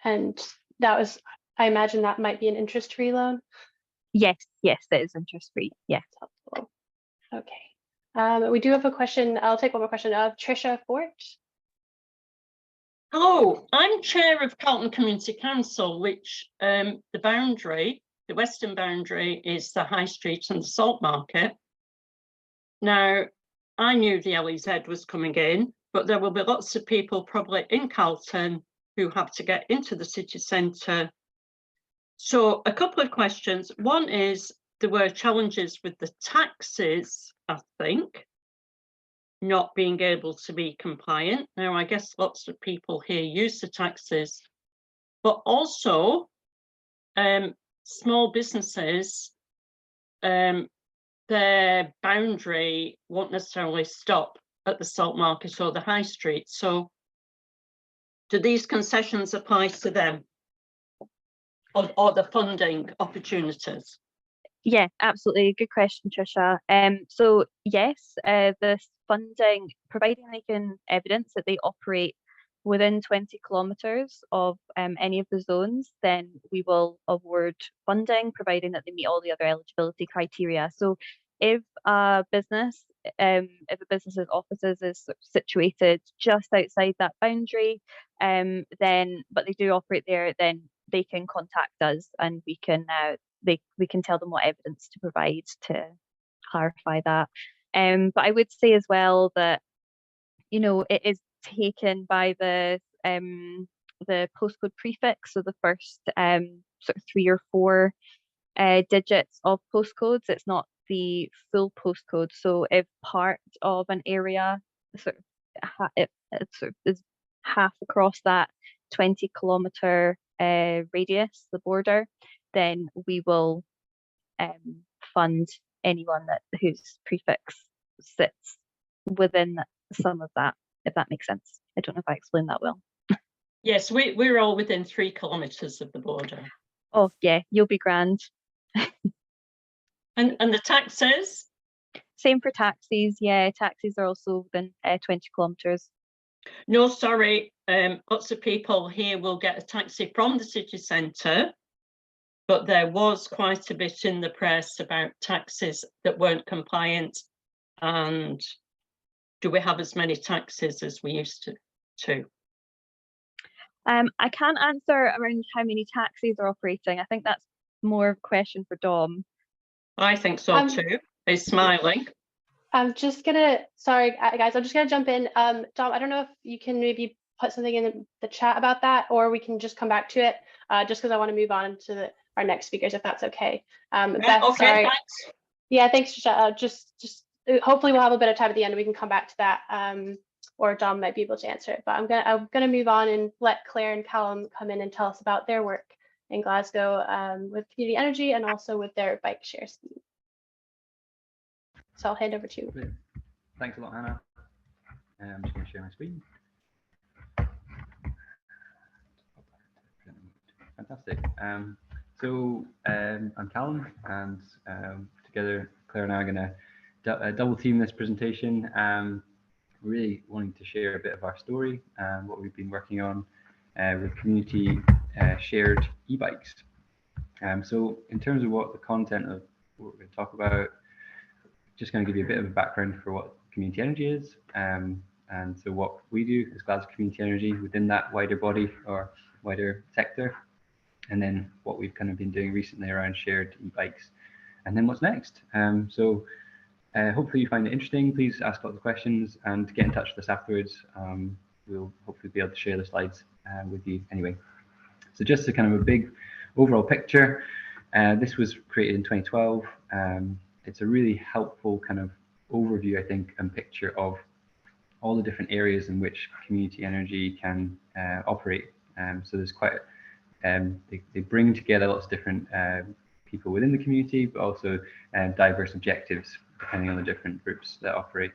And that was, I imagine that might be an interest-free loan. Yes, that is interest-free. Yeah. Okay. We do have a question. I'll take one more question of Tricia Fort. Hello, I'm chair of Carlton Community Council, which the western boundary is the High Street and the Salt Market. Now, I knew the LEZ was coming in, but there will be lots of people probably in Carlton who have to get into the city centre. So a couple of questions. One is, there were challenges with the taxes, I think, not being able to be compliant. Now, I guess lots of people here use the taxis, but also small businesses, their boundary won't necessarily stop at the Salt Market or the High Street. So do these concessions apply to them, or the funding opportunities? Yeah, absolutely. Good question, Tricia. So yes, the funding, providing they can evidence that they operate within 20 kilometres of any of the zones, then we will award funding, providing that they meet all the other eligibility criteria. So if a business's offices is situated just outside that boundary, but they do operate there, then they can contact us and we can tell them what evidence to provide to clarify that. But I would say as well that, you know, it is taken by the postcode prefix, so the first sort of 3 or 4 digits of postcodes. It's not the full postcode. So if part of an area sort of it sort of is half across that 20 kilometre radius, the border, then we will fund anyone whose prefix sits within some of that, if that makes sense. I don't know if I explained that well. Yes, we're all within 3 kilometres of the border. Oh yeah, you'll be grand. And the taxis? Same for taxis. Yeah, taxis are also within 20 kilometres. No, sorry. Lots of people here will get a taxi from the city centre, but there was quite a bit in the press about taxis that weren't compliant. And do we have as many taxis as we used to? I can't answer around how many taxis are operating. I think that's more of a question for Dom. I think so too. He's smiling. I'm just gonna, sorry guys, I'm just gonna jump in. Dom, I don't know if you can maybe put something in the chat about that, or we can just come back to it, just because I want to move on to our next speakers, if that's okay. Beth, Okay, sorry. thanks. Yeah, thanks, Trisha. Hopefully we'll have a bit of time at the end and we can come back to that, or Dom might be able to answer it. But I'm gonna move on and let Claire and Callum come in and tell us about their work in Glasgow with community energy and also with their bike share scheme. So I'll hand over to you. Brilliant. Thanks a lot, Hannah. I'm just going to share my screen. Fantastic. I'm Callum, and together Claire and I are going to double team this presentation. We're really wanting to share a bit of our story and what we've been working on with community shared e-bikes. So in terms of what the content of what we're going to talk about, just going to give you a bit of a background for what community energy is, and so what we do is Glasgow Community Energy within that wider body or wider sector, and then what we've kind of been doing recently around shared e-bikes, and then what's next. Hopefully you find it interesting. Please ask lots of questions and get in touch with us afterwards. We'll hopefully be able to share the slides with you anyway. So just a kind of a big overall picture. This was created in 2012. It's a really helpful kind of overview, I think, and picture of all the different areas in which community energy can operate. So there's quite, they bring together lots of different people within the community, but also diverse objectives depending on the different groups that operate.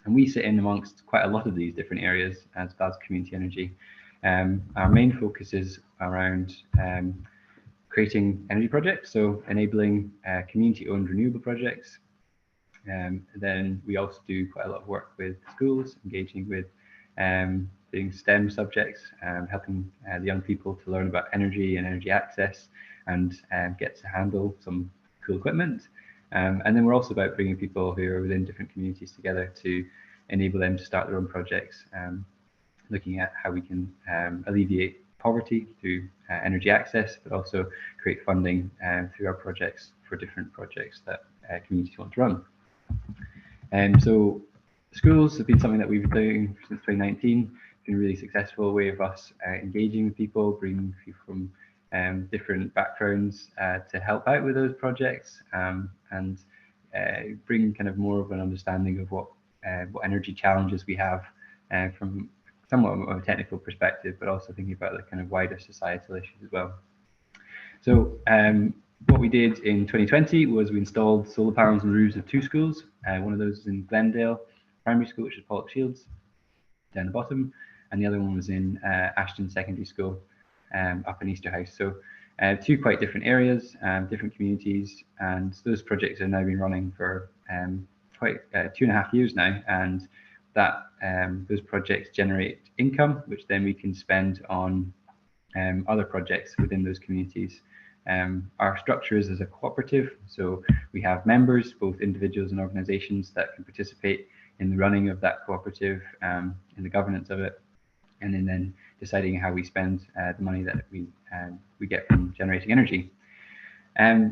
And we sit in amongst quite a lot of these different areas as Glasgow Community Energy. Our main focus is around creating energy projects, so enabling community-owned renewable projects. Then we also do quite a lot of work with schools, engaging with doing STEM subjects, helping the young people to learn about energy and energy access and get to handle some cool equipment. And then we're also about bringing people who are within different communities together to enable them to start their own projects, looking at how we can alleviate poverty through energy access, but also create funding through our projects for different projects that communities want to run. So schools have been something that we've been doing since 2019. It's been a really successful way of us engaging with people, bringing people from different backgrounds to help out with those projects, and bring kind of more of an understanding of what energy challenges we have from somewhat of a technical perspective, but also thinking about the kind of wider societal issues as well. So what we did in 2020 was we installed solar panels on the roofs of 2 schools. One of those is in Glendale Primary School, which is Pollock Shields, down the bottom, and the other one was in Ashton Secondary School, up in Easterhouse. So 2 quite different areas, different communities, and those projects have now been running for quite 2.5 years now, and that those projects generate income, which then we can spend on other projects within those communities. Our structure is as a cooperative, so we have members, both individuals and organisations, that can participate in the running of that cooperative, in the governance of it, and then deciding how we spend the money that we get from generating energy.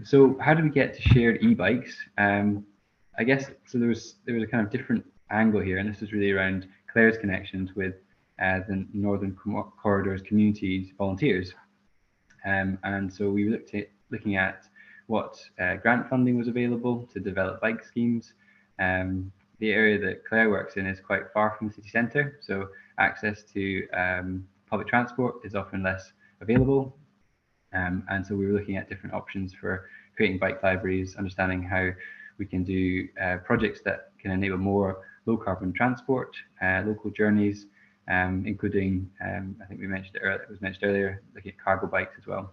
So how do we get to shared e-bikes? I guess so. There was a kind of different angle here, and this is really around Claire's connections with the Northern Corridors communities volunteers. And so we looked at looking at what grant funding was available to develop bike schemes. The area that Claire works in is quite far from the city centre, so access to public transport is often less available. And so we were looking at different options for creating bike libraries, understanding how we can do projects that can enable more low carbon transport, local journeys, including, I think it was mentioned earlier, looking at cargo bikes as well.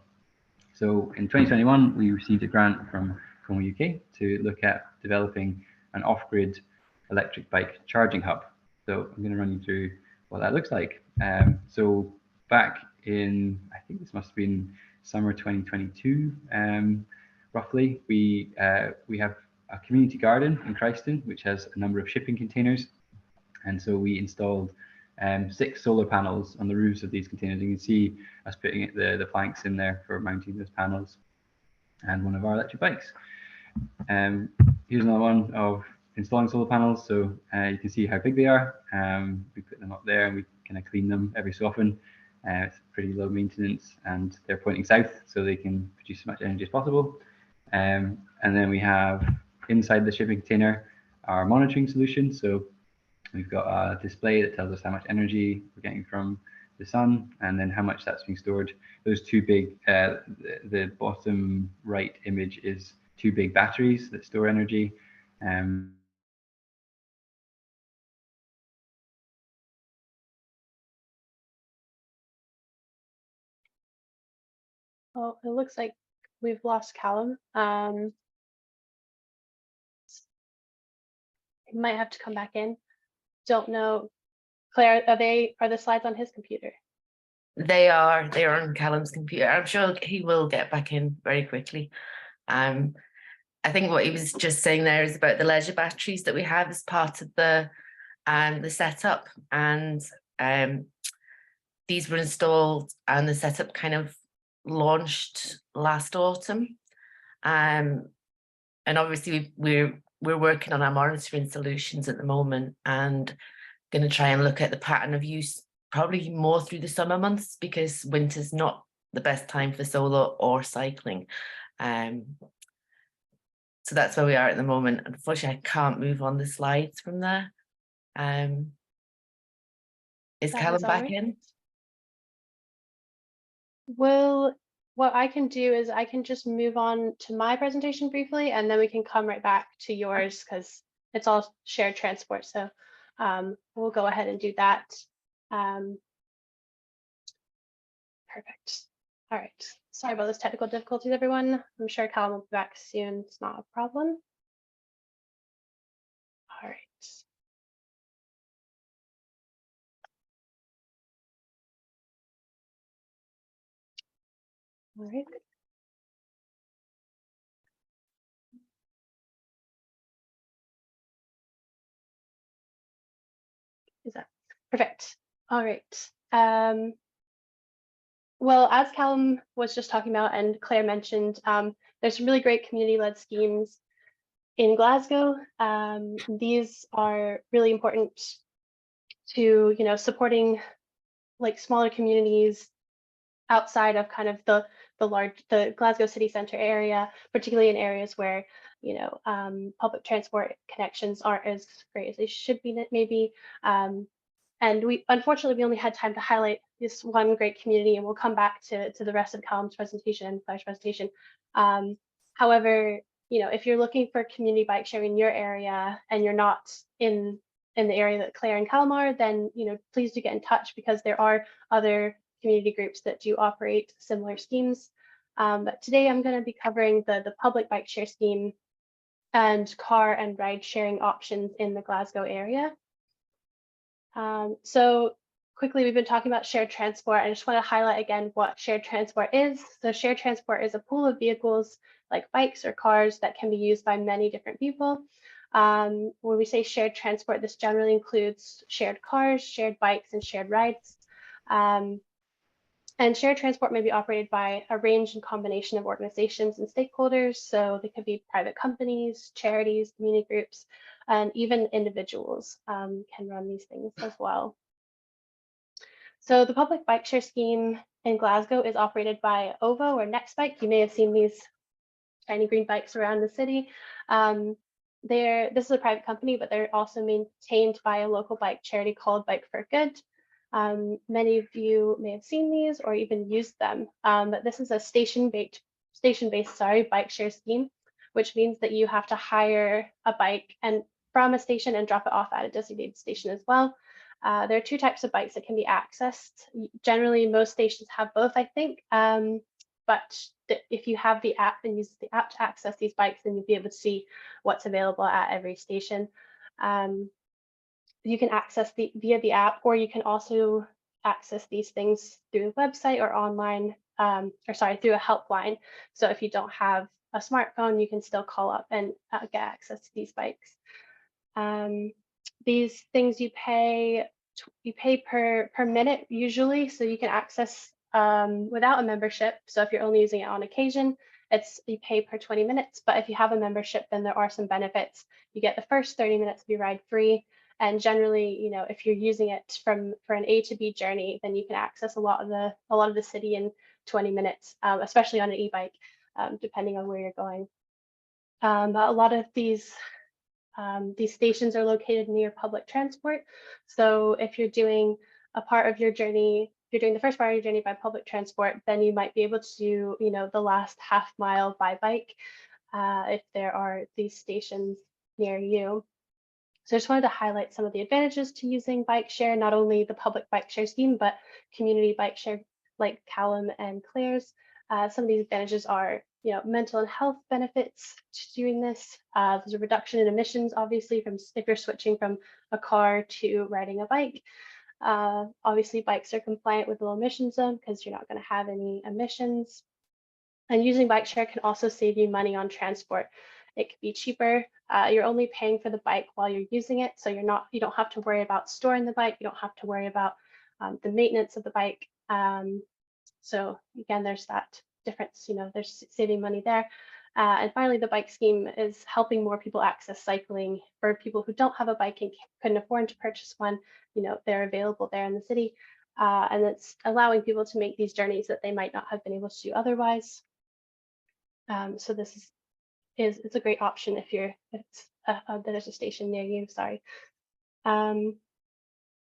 So in 2021, we received a grant from Como UK to look at developing an off-grid electric bike charging hub. So I'm going to run you through what that looks like. So back in, I think this must have been summer 2022, roughly, we have a community garden in Christon, which has a number of shipping containers. And so we installed 6 solar panels on the roofs of these containers. You can see us putting the planks in there for mounting those panels, and one of our electric bikes. Here's another one of installing solar panels. So you can see how big they are. We put them up there, and we kind of clean them every so often. It's pretty low maintenance, and they're pointing south, so they can produce as much energy as possible. And then we have inside the shipping container our monitoring solution. So we've got a display that tells us how much energy we're getting from the sun, and then how much that's being stored. Those two big, the bottom right image is two big batteries that store energy. Oh, it looks like we've lost Callum. He might have to come back in. Don't know. Claire, are the slides on his computer? They are on Callum's computer. I'm sure he will get back in very quickly. I think what he was just saying there is about the leisure batteries that we have as part of the setup, and these were installed and the setup kind of launched last autumn. And obviously we're working on our monitoring solutions at the moment, and going to try and look at the pattern of use probably more through the summer months, because winter's not the best time for solar or cycling. So that's where we are at the moment. Unfortunately, I can't move on the slides from there. Is Callum back in? Well, what I can do is I can just move on to my presentation briefly, and then we can come right back to yours, because it's all shared transport. So we'll go ahead and do that. Perfect. All right. Sorry about those technical difficulties, everyone. I'm sure Callum will be back soon. It's not a problem. All right. All right. Is that perfect? All right. Well, as Callum was just talking about and Claire mentioned, there's some really great community-led schemes in Glasgow. These are really important to, supporting like smaller communities outside of kind of the Glasgow city centre area, particularly in areas where, public transport connections aren't as great as they should be maybe. And unfortunately, we only had time to highlight this one great community, and we'll come back to the rest of Callum's presentation and Claire's presentation. However, if you're looking for community bike sharing in your area and you're not in the area that Claire and Callum are, then please do get in touch, because there are other community groups that do operate similar schemes. But today I'm going to be covering the public bike share scheme and car and ride sharing options in the Glasgow area. So quickly, we've been talking about shared transport. I just want to highlight again what shared transport is. So shared transport is a pool of vehicles like bikes or cars that can be used by many different people. When we say shared transport, this generally includes shared cars, shared bikes, and shared rides. And shared transport may be operated by a range and combination of organizations and stakeholders. So they could be private companies, charities, community groups, and even individuals can run these things as well. So the public bike share scheme in Glasgow is operated by OVO or Nextbike. You may have seen these shiny green bikes around the city. This is a private company, but they're also maintained by a local bike charity called Bike for Good. Many of you may have seen these or even used them, but this is a station-based bike share scheme, which means that you have to hire a bike from a station and drop it off at a designated station as well. There are two types of bikes that can be accessed. Generally, most stations have both, I think, but if you have the app and use the app to access these bikes, then you'll be able to see what's available at every station. You can access via the app, or you can also access these things through the website or online, through a helpline. So if you don't have a smartphone, you can still call up and get access to these bikes. These things you pay per minute usually, so you can access without a membership. So if you're only using it on occasion, you pay per 20 minutes. But if you have a membership, then there are some benefits. You get the first 30 minutes of your ride free. And generally, you know, if you're using it for an A to B journey, then you can access a lot of the city in 20 minutes, especially on an e-bike, depending on where you're going. But a lot of these stations are located near public transport. So if you're doing a part of your journey, if you're doing the first part of your journey by public transport, then you might be able to do, you know, the last half mile by bike if there are these stations near you. So I just wanted to highlight some of the advantages to using bike share, not only the public bike share scheme, but community bike share like Callum and Claire's. Some of these advantages are, you know, mental and health benefits to doing this. There's a reduction in emissions, obviously, from if you're switching from a car to riding a bike. Obviously, bikes are compliant with the low emission zone because you're not going to have any emissions. And using bike share can also save you money on transport. It could be cheaper. You're only paying for the bike while you're using it, so you don't have to worry about storing the bike. You don't have to worry about the maintenance of the bike. So again, there's that difference. You know, there's saving money there. And finally, the bike scheme is helping more people access cycling. For people who don't have a bike and couldn't afford to purchase one, you know, they're available there in the city. And it's allowing people to make these journeys that they might not have been able to do otherwise. So this it's a great option if there's a station near you. Sorry.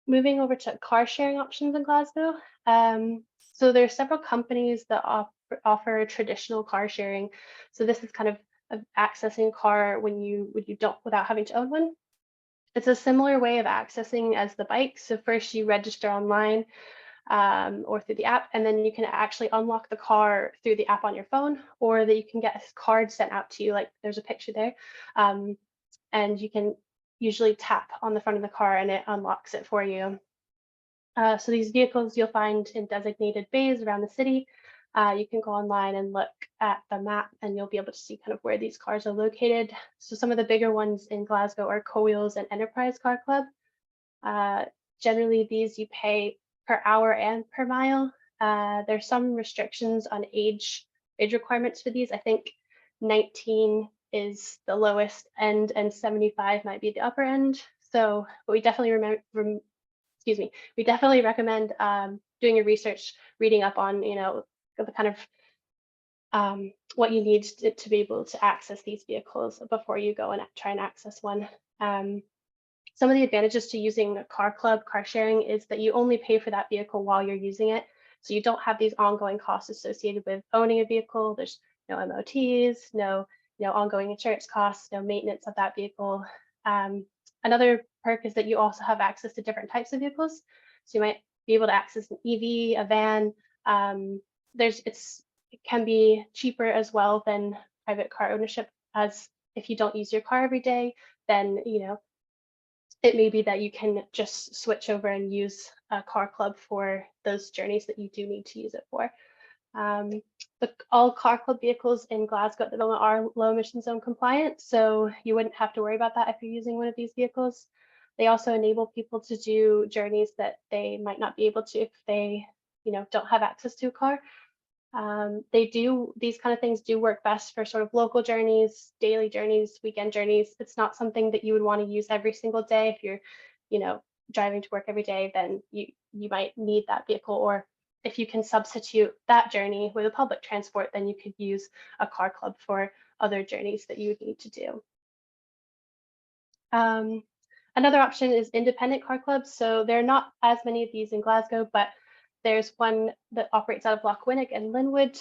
Moving over to car sharing options in Glasgow. So there are several companies that offer traditional car sharing. So this is kind of accessing a car when you don't without having to own one. It's a similar way of accessing as the bike. So first you register online or through the app, and then you can actually unlock the car through the app on your phone, or that you can get a card sent out to you, like there's a picture there, and you can usually tap on the front of the car and it unlocks it for you. So these vehicles you'll find in designated bays around the city. You can go online and look at the map and you'll be able to see kind of where these cars are located. So some of the bigger ones in Glasgow are Co-Wheels and Enterprise Car Club. Generally, these you pay per hour and per mile. There's some restrictions on age requirements for these. I think 19 is the lowest end and 75 might be the upper end. So, but we definitely we definitely recommend doing your research, reading up on, you know, the kind of what you need to be able to access these vehicles before you go and try and access one. Some of the advantages to using a car sharing is that you only pay for that vehicle while you're using it. So you don't have these ongoing costs associated with owning a vehicle. There's no MOTs, no ongoing insurance costs, no maintenance of that vehicle. Another perk is that you also have access to different types of vehicles. So you might be able to access an EV, a van. It can be cheaper as well than private car ownership, as if you don't use your car every day, then, you know, it may be that you can just switch over and use a car club for those journeys that you do need to use it for. All car club vehicles in Glasgow at the moment are low emission zone compliant, so you wouldn't have to worry about that if you're using one of these vehicles. They also enable people to do journeys that they might not be able to if they, you know, don't have access to a car. These kind of things do work best for sort of local journeys, daily journeys, weekend journeys. It's not something that you would want to use every single day. If you're, you know, driving to work every day, then you might need that vehicle. Or if you can substitute that journey with a public transport, then you could use a car club for other journeys that you would need to do. Another option is independent car clubs. So there are not as many of these in Glasgow, but there's one that operates out of Lochwinnock and Linwood,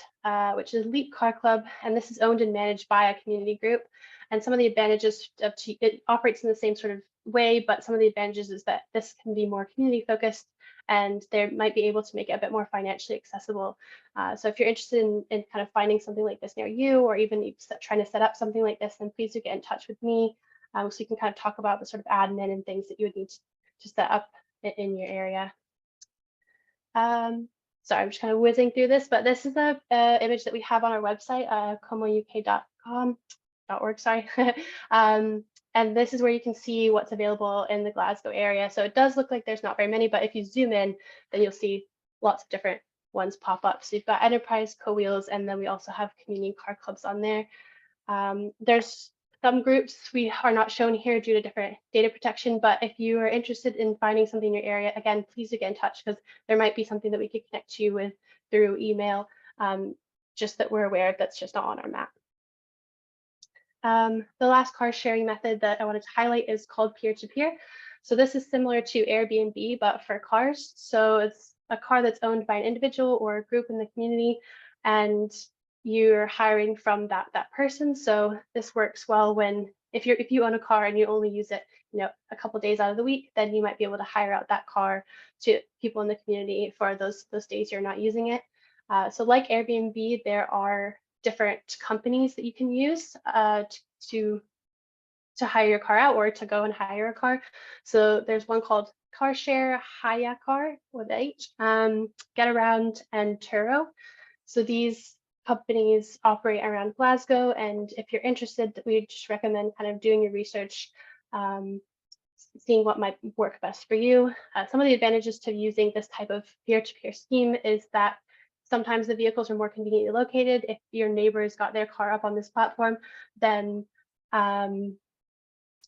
which is Leap Car Club, and this is owned and managed by a community group. And some of the advantages of it operates in the same sort of way, but some of the advantages is that this can be more community focused, and they might be able to make it a bit more financially accessible. So if you're interested in kind of finding something like this near you, or even trying to set up something like this, then please do get in touch with me, so you can kind of talk about the sort of admin and things that you would need to set up in your area. Sorry, I'm just kind of whizzing through this, but this is a image that we have on our website, comouk.org, sorry. And this is where you can see what's available in the Glasgow area. So it does look like there's not very many, but if you zoom in, then you'll see lots of different ones pop up. So you've got Enterprise, Co-Wheels, and then we also have community car clubs on there. There's some groups we are not shown here due to different data protection, but if you are interested in finding something in your area, again, please do get in touch, because there might be something that we could connect you with through email, just that we're aware of that's just not on our map. The last car sharing method that I wanted to highlight is called peer-to-peer. So this is similar to Airbnb, but for cars. So it's a car that's owned by an individual or a group in the community, and you're hiring from that person. So this works well when if you own a car and you only use it, a couple days out of the week, then you might be able to hire out that car to people in the community for those days you're not using it. So like Airbnb, there are different companies that you can use to hire your car out or to go and hire a car. So there's one called CarShare, HireCar with H, GetAround, and Turo. So these companies operate around Glasgow, and if you're interested, we just recommend kind of doing your research, seeing what might work best for you. Some of the advantages to using this type of peer-to-peer scheme is that sometimes the vehicles are more conveniently located. If your neighbors got their car up on this platform, then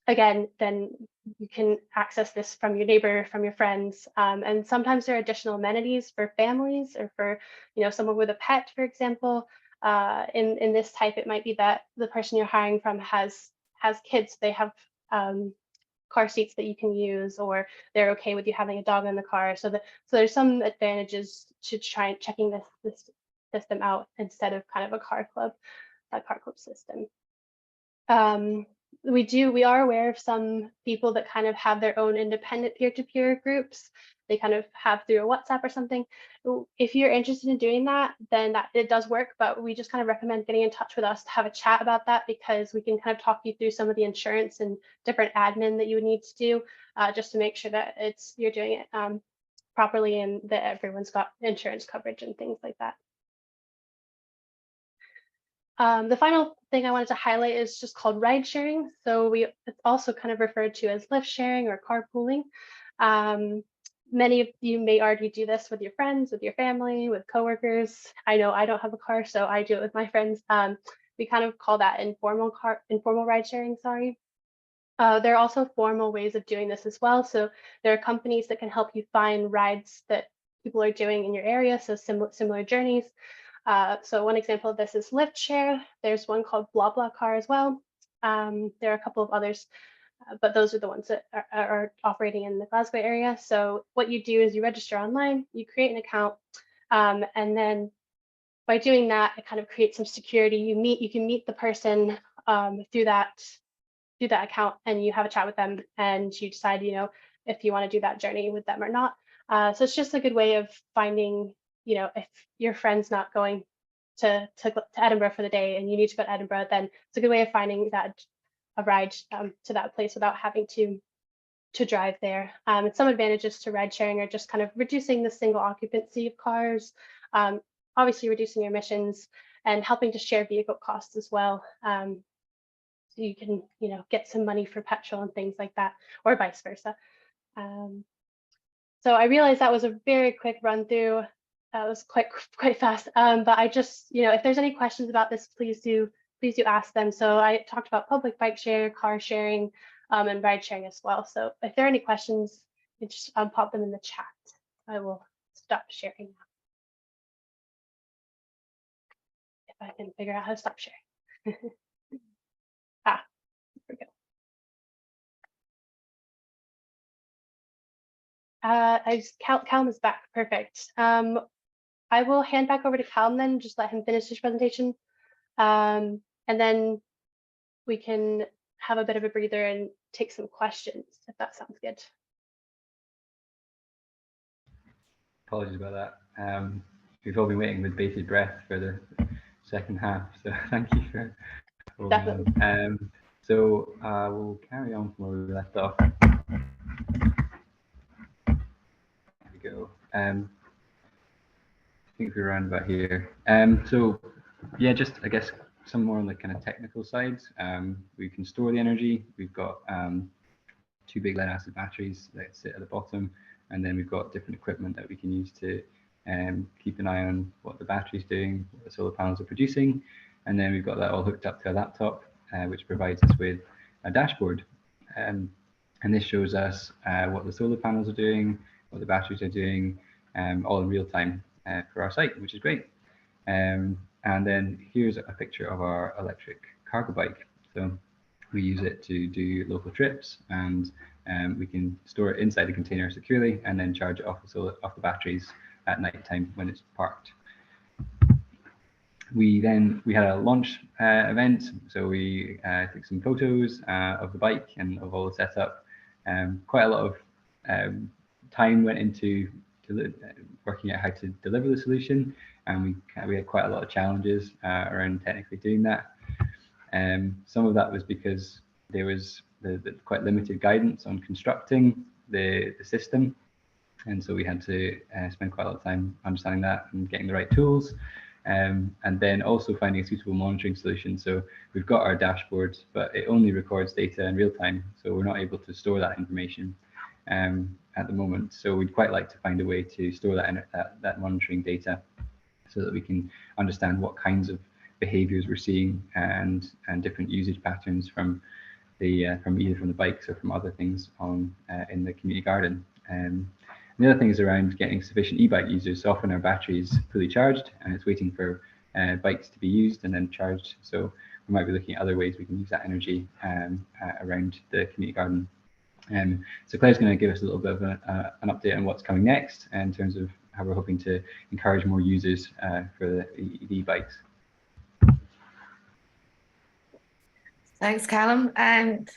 then you can access this from your neighbor, from your friends. And sometimes there are additional amenities for families or for someone with a pet, for example. In this type, it might be that the person you're hiring from has kids. They have car seats that you can use, or they're okay with you having a dog in the car. So there's some advantages to checking this system out instead of kind of a car club system. We are aware of some people that kind of have their own independent peer-to-peer groups. They kind of have through a WhatsApp or something. If you're interested in doing that, then it does work, but we just kind of recommend getting in touch with us to have a chat about that, because we can kind of talk you through some of the insurance and different admin that you would need to do, just to make sure that you're doing it properly and that everyone's got insurance coverage and things like that. The final thing I wanted to highlight is just called ride sharing. So it's also kind of referred to as lift sharing or carpooling. Many of you may already do this with your friends, with your family, with coworkers. I know I don't have a car, so I do it with my friends. We kind of call that informal ride sharing, sorry. There are also formal ways of doing this as well. So there are companies that can help you find rides that people are doing in your area, so similar journeys. So one example of this is Lyft Share. There's one called BlaBlaCar as well. There are a couple of others, but those are the ones that are operating in the Glasgow area. So what you do is you register online, you create an account, and then by doing that, it kind of creates some security. You can meet the person through that account, and you have a chat with them, and you decide, if you want to do that journey with them or not. So it's just a good way of finding, if your friend's not going to Edinburgh for the day and you need to go to Edinburgh, then it's a good way of finding a ride to that place without having to drive there. And some advantages to ride sharing are just kind of reducing the single occupancy of cars, obviously reducing your emissions, and helping to share vehicle costs as well. So you can, get some money for petrol and things like that, or vice versa. So I realized that was a very quick run through. That was quite fast. But I just, if there's any questions about this, please do ask them. So I talked about public bike share, car sharing, and ride sharing as well. So if there are any questions, you just pop them in the chat. I will stop sharing now. If I can figure out how to stop sharing. There we go. Callum is back. Perfect. I will hand back over to Callum then, just let him finish his presentation. And then we can have a bit of a breather and take some questions, if that sounds good. Apologies about that. We've all been waiting with bated breath for the second half, so thank you for holding on. So we'll carry on from where we left off. There we go. I think we're around about here. So yeah, just I guess some more on the kind of technical side. We can store the energy. We've got 2 big lead acid batteries that sit at the bottom, and then we've got different equipment that we can use to keep an eye on what the battery's doing, what the solar panels are producing, and then we've got that all hooked up to a laptop. which provides us with a dashboard. And this shows us what the solar panels are doing, what the batteries are doing, all in real time for our site, which is great. And then here's a picture of our electric cargo bike. So we use it to do local trips, and we can store it inside the container securely and then charge it off the batteries at night time when it's parked. We had a launch event, so we took some photos of the bike and of all the setup. Quite a lot of time went into working out how to deliver the solution, and we had quite a lot of challenges around technically doing that. Some of that was because there was the quite limited guidance on constructing the system, and so we had to spend quite a lot of time understanding that and getting the right tools, and then also finding a suitable monitoring solution. So we've got our dashboard, but it only records data in real time, so we're not able to store that information at the moment. So we'd quite like to find a way to store that monitoring data so that we can understand what kinds of behaviors we're seeing and different usage patterns from either from the bikes or from other things on in the community garden. The other thing is around getting sufficient e-bike users. So often our battery is fully charged and it's waiting for bikes to be used and then charged. So we might be looking at other ways we can use that energy around the community garden. So Claire's going to give us a little bit of an update on what's coming next in terms of how we're hoping to encourage more users for the e-bikes. Thanks, Callum. And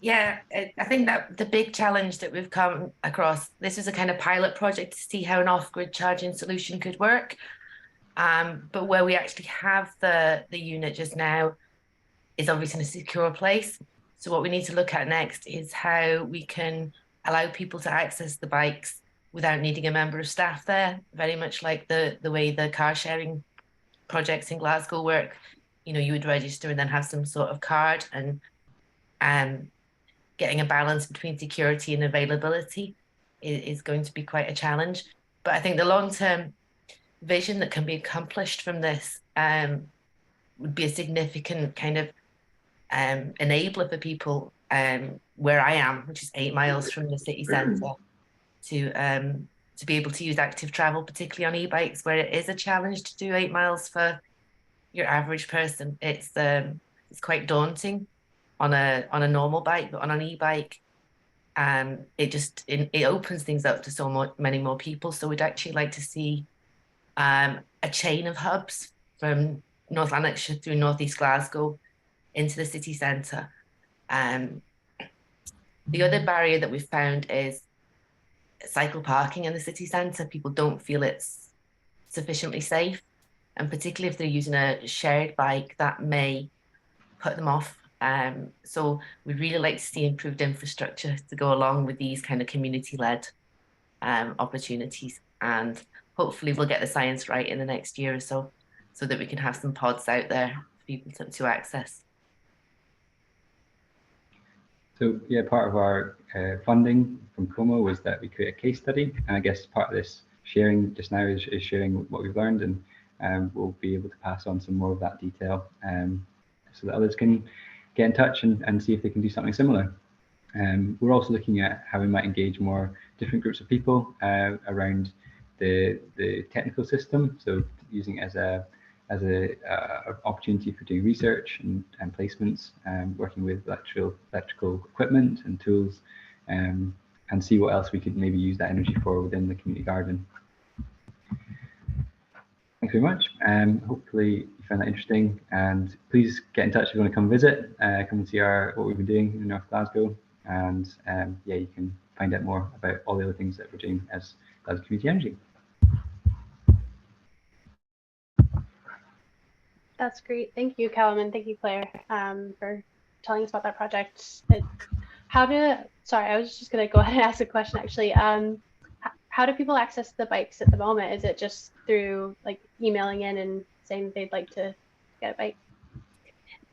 yeah, I think that the big challenge that we've come across, this is a kind of pilot project to see how an off-grid charging solution could work. But where we actually have the unit just now is obviously in a secure place. So what we need to look at next is how we can allow people to access the bikes without needing a member of staff there, very much like the way the car sharing projects in Glasgow work. You know, you would register and then have some sort of card, and getting a balance between security and availability is going to be quite a challenge. But I think the long-term vision that can be accomplished from this would be a significant kind of enabler for people where I am, which is 8 miles from the city centre, to be able to use active travel, particularly on e-bikes, where it is a challenge to do 8 miles for your average person. It's quite daunting on a normal bike, but on an e-bike, it opens things up to so many more people. So we'd actually like to see a chain of hubs from North Lanarkshire through Northeast Glasgow into the city centre. The other barrier that we've found is cycle parking in the city centre. People don't feel it's sufficiently safe, and particularly if they're using a shared bike, that may put them off. So we'd really like to see improved infrastructure to go along with these kind of community-led opportunities, and hopefully we'll get the science right in the next year or so that we can have some pods out there for people to access. So yeah, part of our funding from Como was that we create a case study, and I guess part of this sharing just now is sharing what we've learned, and we'll be able to pass on some more of that detail so that others can get in touch and see if they can do something similar. We're also looking at how we might engage more different groups of people around the technical system, so using it as a opportunity for doing research and placements, working with electrical equipment and tools, and see what else we could maybe use that energy for within the community garden. Thanks very much. Hopefully you found that interesting, and please get in touch if you want to come visit, come and see what we've been doing in North Glasgow, and yeah, you can find out more about all the other things that we're doing as Glasgow Community Energy. That's great. Thank you, Callum, and thank you, Claire, for telling us about that project. Sorry, I was just going to go ahead and ask a question, actually. How do people access the bikes at the moment? Is it just through like emailing in and saying they'd like to get a bike?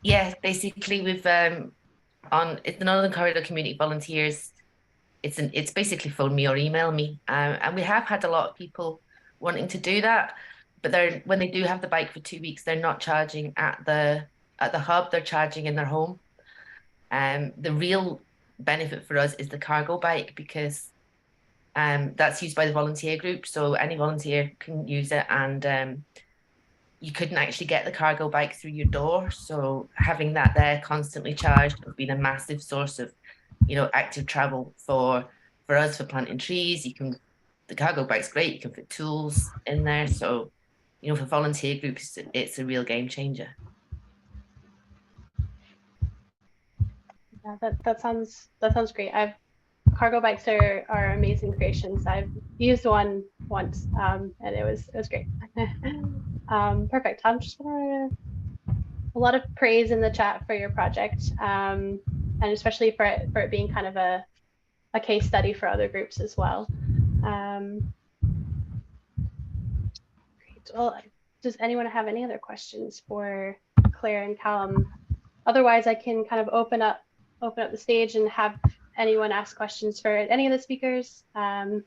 Yeah, basically we've on the Northern Corridor Community Volunteers, it's basically phone me or email me, and we have had a lot of people wanting to do that, but when they do have the bike for 2 weeks, they're not charging at the at the hub, they're charging in their home. The real benefit for us is the cargo bike, because that's used by the volunteer group, so any volunteer can use it, and you couldn't actually get the cargo bike through your door, so having that there constantly charged has been a massive source of, you know, active travel for us for planting trees. The cargo bike's great, you can put tools in there, so, you know, for volunteer groups it's a real game changer. Yeah, that sounds great. Cargo bikes are amazing creations. I've used one once, and it was great. Perfect. I'm just gonna a lot of praise in the chat for your project, and especially for it being kind of a case study for other groups as well. Great. Well, does anyone have any other questions for Claire and Callum? Otherwise, I can kind of open up the stage and have anyone ask questions for any of the speakers. You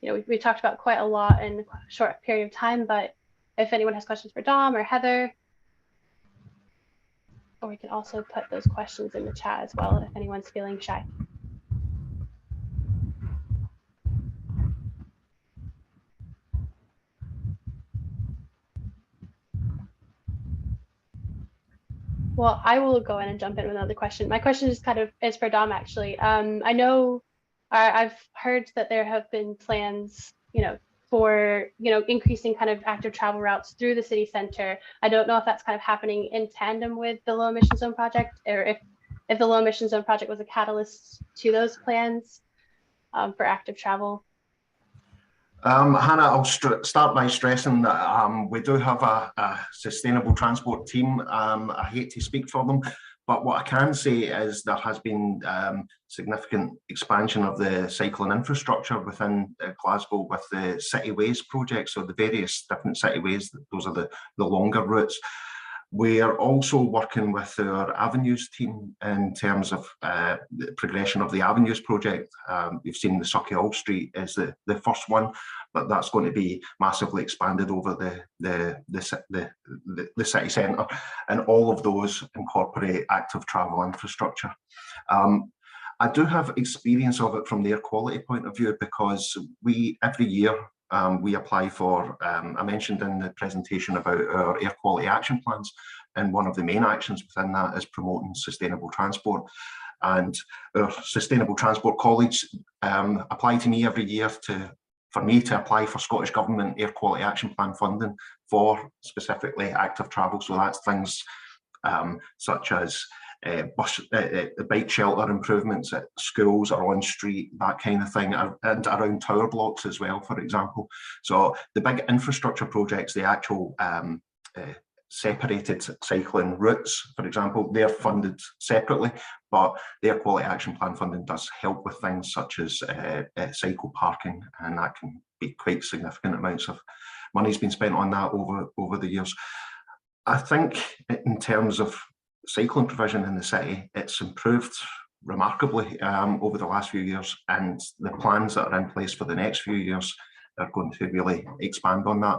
know, we talked about quite a lot in a short period of time, but if anyone has questions for Dom or Heather, or we can also put those questions in the chat as well if anyone's feeling shy. Well, I will go in and jump in with another question. My question is for Dom, actually. I know I've heard that there have been plans, you know, for, you know, increasing kind of active travel routes through the city center. I don't know if that's kind of happening in tandem with the low emission zone project, or if the low emission zone project was a catalyst to those plans for active travel. Hannah, I'll start by stressing that we do have a sustainable transport team. I hate to speak for them, but what I can say is there has been significant expansion of the cycling infrastructure within Glasgow with the City Ways project, so the various different city ways, those are the longer routes. We are also working with our avenues team in terms of the progression of the avenues project. You've seen the Sucky All Street is the first one, but that's going to be massively expanded over the city centre, and all of those incorporate active travel infrastructure. I do have experience of it from the air quality point of view, because every year we apply for, I mentioned in the presentation about our air quality action plans, and one of the main actions within that is promoting sustainable transport. And our sustainable transport colleagues apply to me every year for me to apply for Scottish Government air quality action plan funding for specifically active travel. So that's things such as bike shelter improvements at schools or on street, that kind of thing, and around tower blocks as well, for example. So the big infrastructure projects, the actual separated cycling routes, for example, they're funded separately, but the air quality action plan funding does help with things such as cycle parking, and that can be quite significant amounts of money's been spent on that over the years. I think in terms of cycling provision in the city, it's improved remarkably over the last few years, and the plans that are in place for the next few years are going to really expand on that.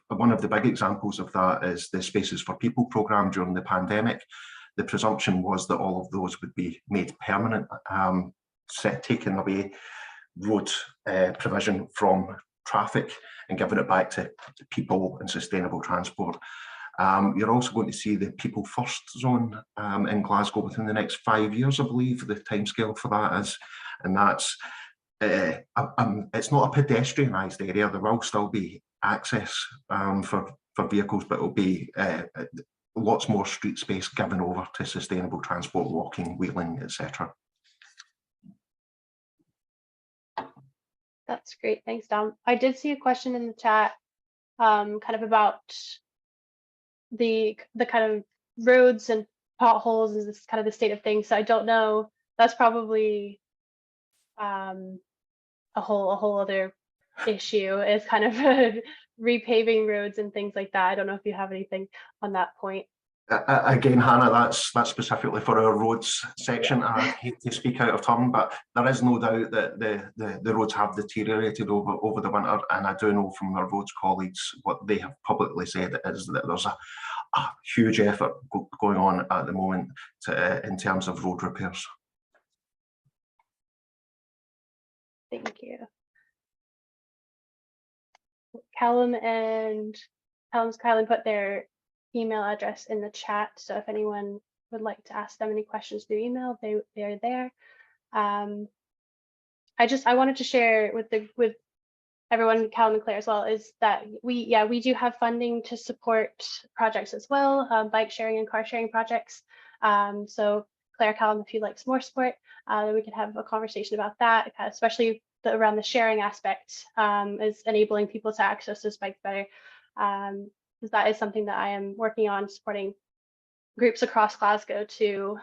One of the big examples of that is the Spaces for People programme during the pandemic. The presumption was that all of those would be made permanent, taking away road provision from traffic and giving it back to people and sustainable transport. You're also going to see the People First zone in Glasgow within the next 5 years, I believe the timescale for that is, and that's it's not a pedestrianised area. There will still be access for vehicles, but it'll be lots more street space given over to sustainable transport, walking, wheeling, etc. That's great, thanks, Dom. I did see a question in the chat, kind of about the kind of roads and potholes, is this kind of the state of things. So I don't know. That's probably a whole other issue, is kind of repaving roads and things like that. I don't know if you have anything on that point. Again, Hannah, that's specifically for our roads section. I hate to speak out of turn, but there is no doubt that the roads have deteriorated over the winter, and I do know from our roads colleagues what they have publicly said is that there's a huge effort going on at the moment in terms of road repairs. Thank you. Callum and Kylan put their email address in the chat, so if anyone would like to ask them any questions through email, they are there. I wanted to share with everyone, Callum and Claire as well, is that we do have funding to support projects as well, bike sharing and car sharing projects. So Claire, Callum, if you'd like some more support, then we can have a conversation about that, especially around the sharing aspect, is enabling people to access those bikes better. Because that is something that I am working on, supporting groups across Glasgow to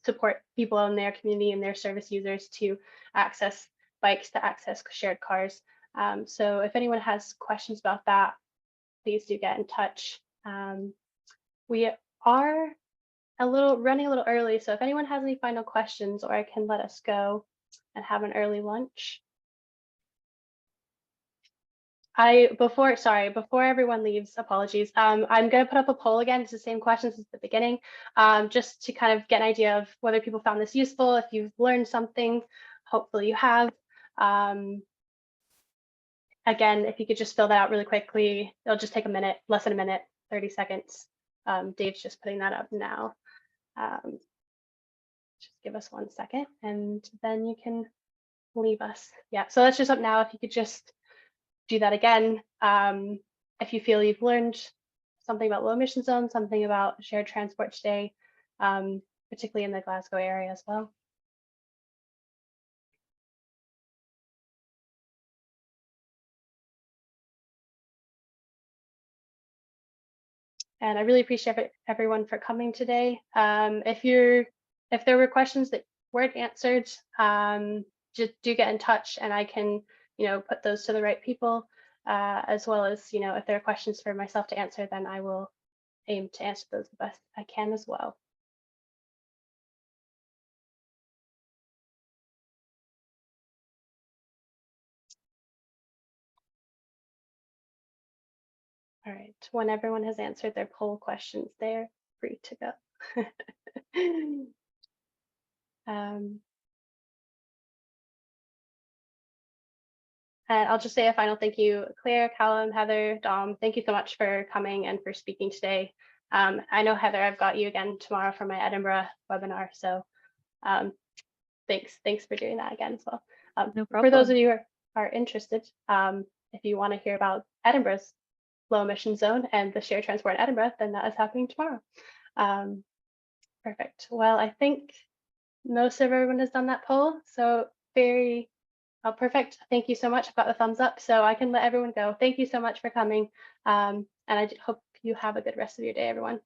support people in their community and their service users to access bikes, to access shared cars. So if anyone has questions about that, please do get in touch. We are running a little early, so if anyone has any final questions, or I can let us go and have an early lunch. Before everyone leaves, apologies. I'm going to put up a poll again. It's the same questions as the beginning, just to kind of get an idea of whether people found this useful, if you've learned something. Hopefully you have. Again, if you could just fill that out really quickly, it'll just take a minute, less than a minute, 30 seconds. Dave's just putting that up now. Just give us 1 second and then you can leave us. Yeah, so that's just up now. If you could just do that again. If you feel you've learned something about low emission zones, something about shared transport today, particularly in the Glasgow area as well. And I really appreciate everyone for coming today. If there were questions that weren't answered, just do get in touch and I can, put those to the right people, as well as, if there are questions for myself to answer, then I will aim to answer those the best I can as well. All right, when everyone has answered their poll questions, they're free to go. And I'll just say a final thank you, Claire, Callum, Heather, Dom. Thank you so much for coming and for speaking today. I know, Heather, I've got you again tomorrow for my Edinburgh webinar. So thanks for doing that again as well. No problem. For those of you who are interested, if you want to hear about Edinburgh's low emission zone and the shared transport in Edinburgh, then that is happening tomorrow. Perfect. Well, I think most of everyone has done that poll. So perfect. Thank you so much. I've got the thumbs up, so I can let everyone go. Thank you so much for coming. And I hope you have a good rest of your day, everyone.